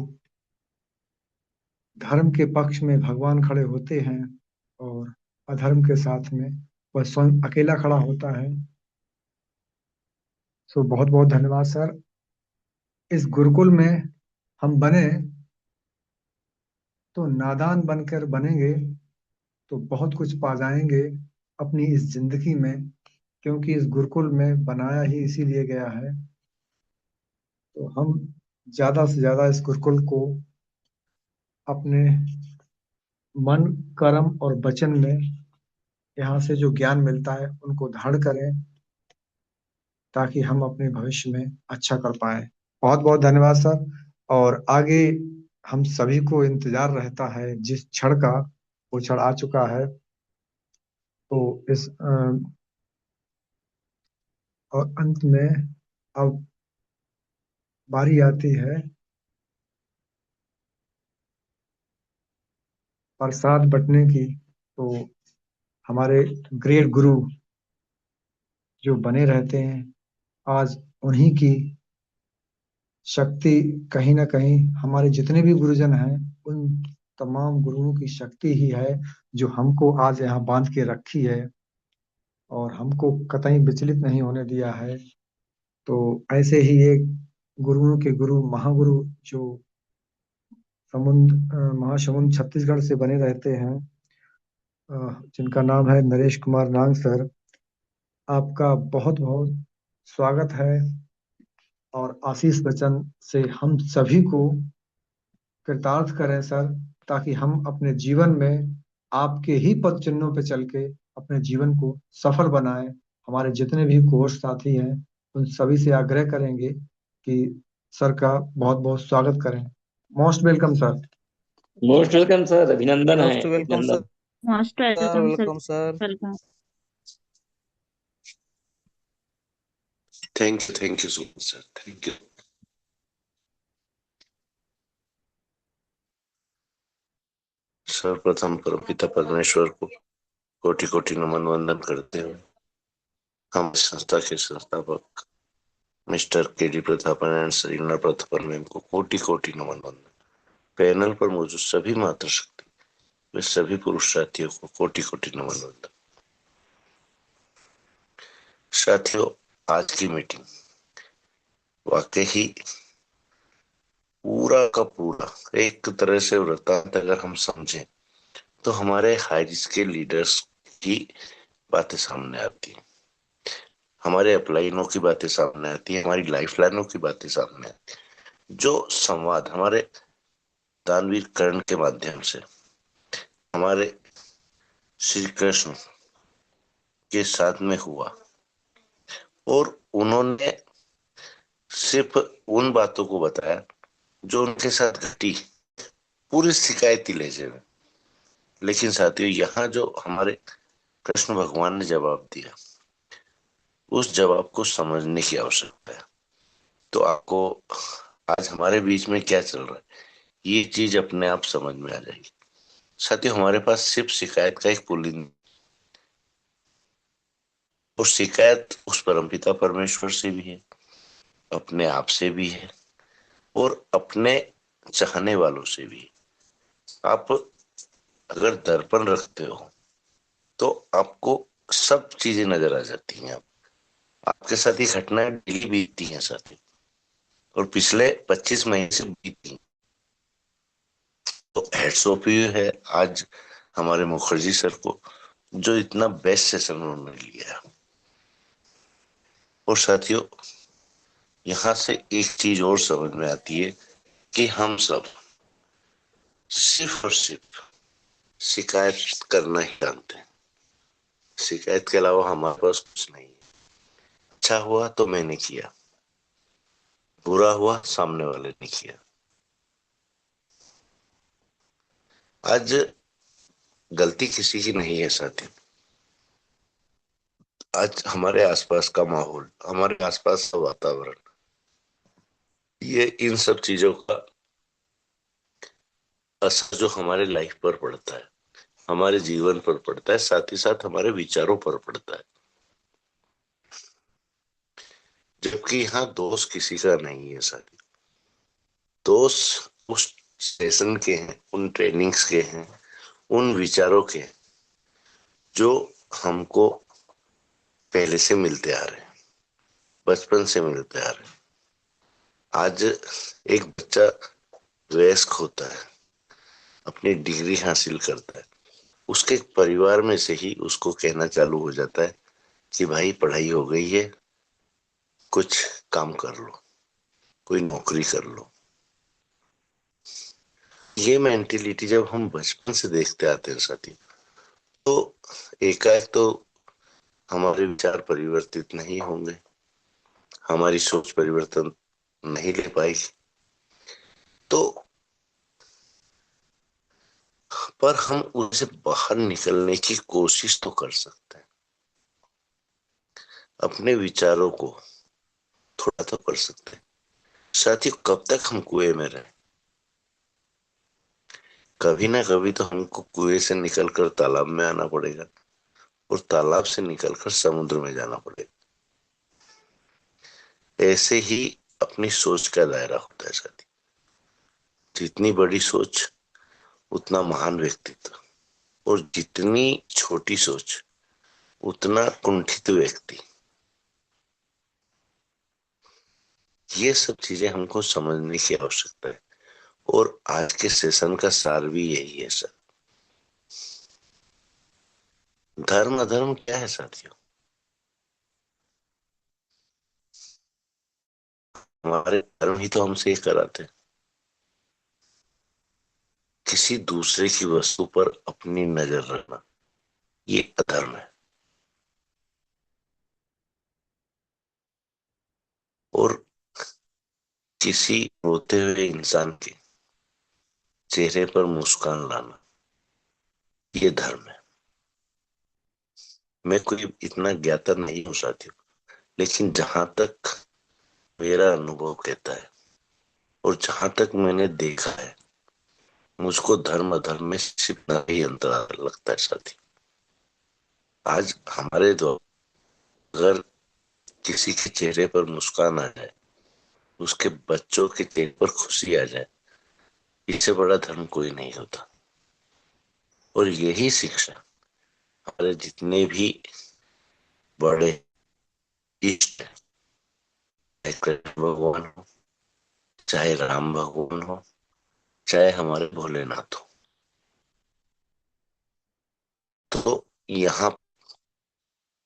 धर्म के पक्ष में भगवान खड़े होते हैं और अधर्म के साथ में वह स्वयं अकेला खड़ा होता है। सो बहुत बहुत धन्यवाद सर। इस गुरुकुल में हम बने तो नादान बनकर बनेंगे तो बहुत कुछ पा जाएंगे अपनी इस जिंदगी में, क्योंकि इस गुरुकुल में बनाया ही इसीलिए गया है। तो हम ज्यादा से ज्यादा इस गुरुकुल को अपने मन, कर्म और वचन में यहाँ से जो ज्ञान मिलता है उनको धारण करें, ताकि हम अपने भविष्य में अच्छा कर पाए। बहुत बहुत धन्यवाद सर। और आगे हम सभी को इंतजार रहता है, जिस क्षण का वो क्षण आ चुका है। तो इस और अंत में अब बारी आती है प्रसाद बंटने की। तो हमारे ग्रेट गुरु जो बने रहते हैं, आज उन्हीं की शक्ति, कहीं ना कहीं हमारे जितने भी गुरुजन हैं उन तमाम गुरुओं की शक्ति ही है जो हमको आज यहाँ बांध के रखी है और हमको कतई विचलित नहीं होने दिया है। तो ऐसे ही एक गुरुओं के गुरु महागुरु जो महासमुंद छत्तीसगढ़ से बने रहते हैं, जिनका नाम है नरेश कुमार नाग सर। आपका बहुत बहुत स्वागत है और आशीष वचन से हम सभी को कृतार्थ करें सर, ताकि हम अपने जीवन में आपके ही पद चिन्हों पे चल के अपने जीवन को सफल बनाएं। हमारे जितने भी कोर्स साथी हैं उन सभी से आग्रह करेंगे कि सर का बहुत बहुत स्वागत करें। Most welcome sir. Most welcome sir. अभिनंदन है, मोस्ट वेलकम अभिनंदन। Sir. Most welcome sir. Welcome sir. Welcome. Thank you so much sir. Thank you. सर्वप्रथम परमपिता परमेश्वर को कोटि कोटि नमन वंदन करते हुए हम संस्था के संस्थापक mister K D. Prathapan and Sarina Prathapan ma'am को कोटि कोटि नमन वंदन। पैनल पर मौजूद सभी मातृशक्ति वे सभी पुरुष साथियों को कोटि कोटि नमन वंदन। साथियों, आज की मीटिंग वाकई ही पूरा का पूरा एक तरह से वृत्तांत अगर हम समझें तो हमारे हाई स्किल लीडर्स की बातें सामने आती हैं, हमारे अपलाइनों की बातें सामने आती है, हमारी लाइफ लाइनों की बातें सामने आती है। जो संवाद हमारे दानवीर कर्ण के माध्यम से हमारे श्री कृष्ण के साथ में हुआ और उन्होंने सिर्फ उन बातों को बताया जो उनके साथ घटी, पूरी शिकायती लहजे में। लेकिन साथियों, यहाँ जो हमारे कृष्ण भगवान ने जवाब दिया, उस जवाब को समझने की आवश्यकता है। तो आपको आज हमारे बीच में क्या चल रहा है, ये चीज अपने आप समझ में आ जाएगी। साथियों, हमारे पास सिर्फ शिकायत का एक पुलिंग, और शिकायत उस परमपिता परमेश्वर से भी है, अपने आप से भी है, और अपने चाहने वालों से भी है। आप अगर दर्पण रखते हो तो आपको सब चीजें नजर आ जाती हैं। आपके साथ ये घटनाएं डेली बीतती हैं साथी, और पिछले 25 महीने से बीती। तो हेड्स ऑफ यू है आज हमारे मुखर्जी सर को, जो इतना बेस्ट सेशन उन्होंने लिया। और साथियों, यहाँ से एक चीज और समझ में आती है कि हम सब सिर्फ और सिर्फ शिकायत करना ही जानते हैं। शिकायत के अलावा हमारे पास कुछ नहीं है। अच्छा हुआ तो मैंने किया, बुरा हुआ सामने वाले ने किया। आज गलती किसी की नहीं है साथी। आज हमारे आसपास का माहौल, हमारे आसपास का वातावरण, ये इन सब चीजों का असर जो हमारे लाइफ पर पड़ता है, हमारे जीवन पर पड़ता है, साथ ही साथ हमारे विचारों पर पड़ता है। जबकि यहाँ दोष किसी का नहीं है साथी। दोष उस सेशन के हैं, उन ट्रेनिंग्स के हैं, उन विचारों के हैं जो हमको पहले से मिलते आ रहे हैं, बचपन से मिलते आ रहे हैं। आज एक बच्चा वयस्क होता है, अपनी डिग्री हासिल करता है, उसके परिवार में से ही उसको कहना चालू हो जाता है कि भाई पढ़ाई हो गई है, कुछ काम कर लो, कोई नौकरी कर लो। ये मेंटेलिटी जब हम बचपन से देखते आते हैं साथी, तो एकाएक तो हमारे विचार परिवर्तित नहीं होंगे, हमारी सोच परिवर्तन नहीं ले पाएगी। तो पर हम उनसे बाहर निकलने की कोशिश तो कर सकते हैं। अपने विचारों को थोड़ा तो कर सकते हैं। साथियों, कब तक हम कुएं में रहें? कभी ना कभी तो हमको कुएं से निकलकर तालाब में आना पड़ेगा, और तालाब से निकलकर समुद्र में जाना पड़ेगा। ऐसे ही अपनी सोच का दायरा होता है साथी। जितनी बड़ी सोच उतना महान व्यक्तित्व, और जितनी छोटी सोच उतना कुंठित व्यक्ति। ये सब चीजें हमको समझने की आवश्यकता है, और आज के सेशन का सार भी यही है सर। धर्म अधर्म क्या है साथियों? हमारे धर्म ही तो हमसे ये कराते हैं। किसी दूसरे की वस्तु पर अपनी नजर रखना, ये अधर्म है। और किसी रोते हुए इंसान के चेहरे पर मुस्कान लाना, ये धर्म है। मैं कोई इतना ज्ञाता नहीं हूं साथियों, लेकिन जहां तक मेरा अनुभव कहता है, और जहां तक मैंने देखा है, मुझको धर्म अधर्म में सिर्फ इतना ही अंतर लगता है साथी। आज हमारे द्वारा अगर किसी के चेहरे पर मुस्कान आ जाए, उसके बच्चों के चेहरे पर खुशी आ जाए, इससे बड़ा धर्म कोई नहीं होता। और यही शिक्षा हमारे जितने भी बड़े इष्ट हैं, चाहे कृष्ण भगवान हो, चाहे राम भगवान हो, चाहे हमारे भोलेनाथ हो, तो यहाँ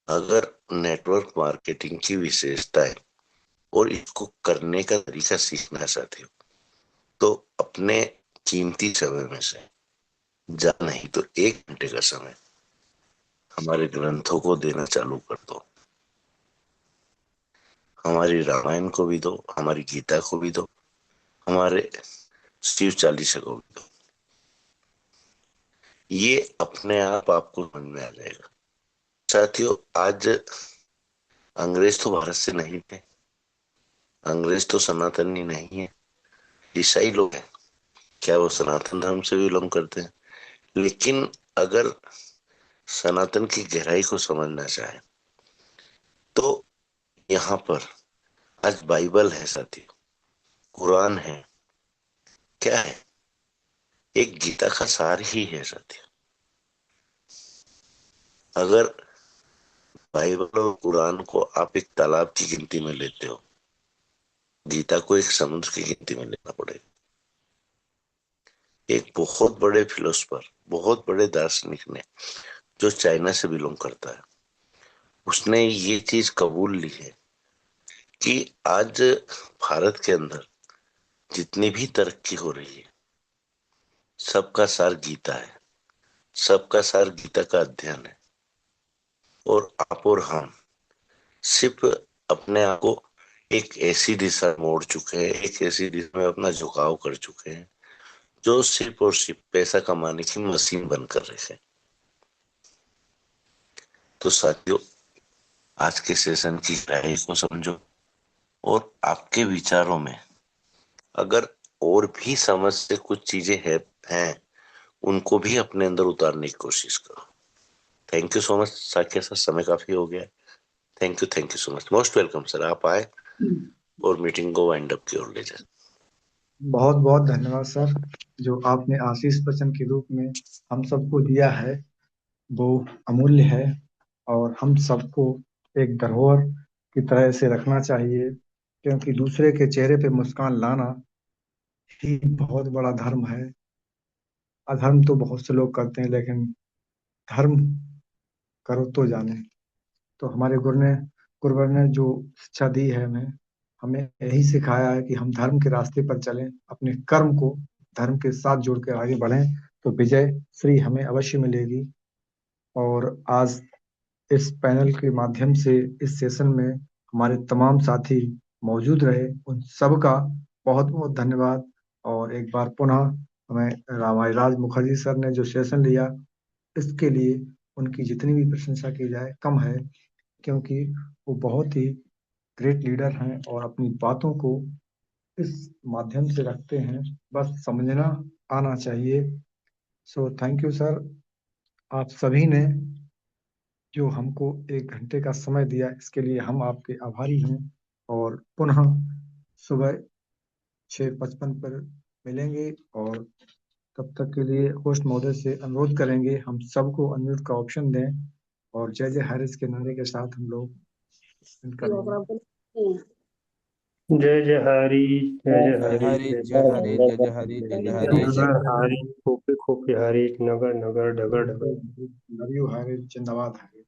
अगर नेटवर्क मार्केटिंग की विशेषता है और इसको करने का तरीका सीखना चाहते हो, तो अपने कीमती समय में से जा नहीं तो 1 घंटे का समय हमारे ग्रंथों को देना चालू कर दो। हमारी रामायण को भी दो, हमारी गीता को भी दो, हमारे शिव चालीसा को भी दो। ये अपने आप आपको समझ में आ जाएगा। साथियों, आज अंग्रेज तो भारत से नहीं थे, अंग्रेज तो सनातनी नहीं है, ईसाई लोग हैं। क्या वो सनातन धर्म से भी बिलोंग करते हैं? लेकिन अगर सनातन की गहराई को समझना चाहे तो यहाँ पर आज बाइबल है साथियों, कुरान है, क्या है? एक गीता का सार ही है साथियों। अगर बाइबल और कुरान को आप एक तालाब की गिनती में लेते हो, गीता को एक समुद्र की गिनती में लेना पड़ेगा। एक बहुत बड़े फिलोसफर, बहुत बड़े दार्शनिक ने, जो चाइना से बिलोंग करता है, उसने ये चीज कबूल ली है कि आज भारत के अंदर जितनी भी तरक्की हो रही है, सबका सार गीता है, सबका सार गीता का अध्ययन है। और आप और हम सिर्फ अपने आप को एक ऐसी दिशा मोड़ चुके हैं, एक ऐसी दिशा में अपना झुकाव कर चुके हैं जो सिर्फ और सिर्फ पैसा कमाने की मशीन बनकर रखे। तो साथियों, आज के सेशन की गहराई को समझो और आपके विचारों में अगर और भी समझ से कुछ चीजें हैं उनको भी अपने अंदर उतारने की कोशिश करो। Thank you so much Saikia sir, समय काफी हो गया। Thank you so much, most welcome sir. आप आए और मीटिंग को वाइंड अप की ओर ले जाए। बहुत बहुत धन्यवाद सर। जो आपने आशीष वचन के रूप में हम सबको दिया है वो अमूल्य है, और हम सबको एक धरोहर की तरह से रखना चाहिए, क्योंकि दूसरे के चेहरे पे मुस्कान लाना ही बहुत बड़ा धर्म है। अधर्म तो बहुत से लोग करते हैं, लेकिन धर्म करो तो जाने। तो हमारे गुरुवर ने जो शिक्षा दी है हमें हमें यही सिखाया है कि हम धर्म के रास्ते पर चलें, अपने कर्म को धर्म के साथ जोड़कर आगे बढ़ें, तो विजय श्री हमें अवश्य मिलेगी। और आज इस पैनल के माध्यम से इस सेशन में हमारे तमाम साथी मौजूद रहे, उन सबका बहुत बहुत धन्यवाद। और एक बार पुनः हमें रामायराज मुखर्जी सर ने जो सेशन लिया, इसके लिए उनकी जितनी भी प्रशंसा की जाए कम है, क्योंकि वो बहुत ही ग्रेट लीडर हैं और अपनी बातों को इस माध्यम से रखते हैं, बस समझना आना चाहिए। सो थैंक यू सर, आप सभी ने जो हमको 1 घंटे का समय दिया, इसके लिए हम आपके आभारी हैं। और पुनः सुबह 6:55 पर मिलेंगे, और तब तक के लिए होस्ट महोदय से अनुरोध करेंगे हम सबको अनम्यूट का ऑप्शन दें, और जय जय हरीश के नारे के साथ हम लोग करेंगे। जय जय हरी, जय जय हरी, हरि जय जय हरि जय जय हरि जय जय हरि। नगर हरी, खोपे खोपे हरी, नगर नगर डगर डगर। लव यू हरीश, जिंदाबाद हरीश।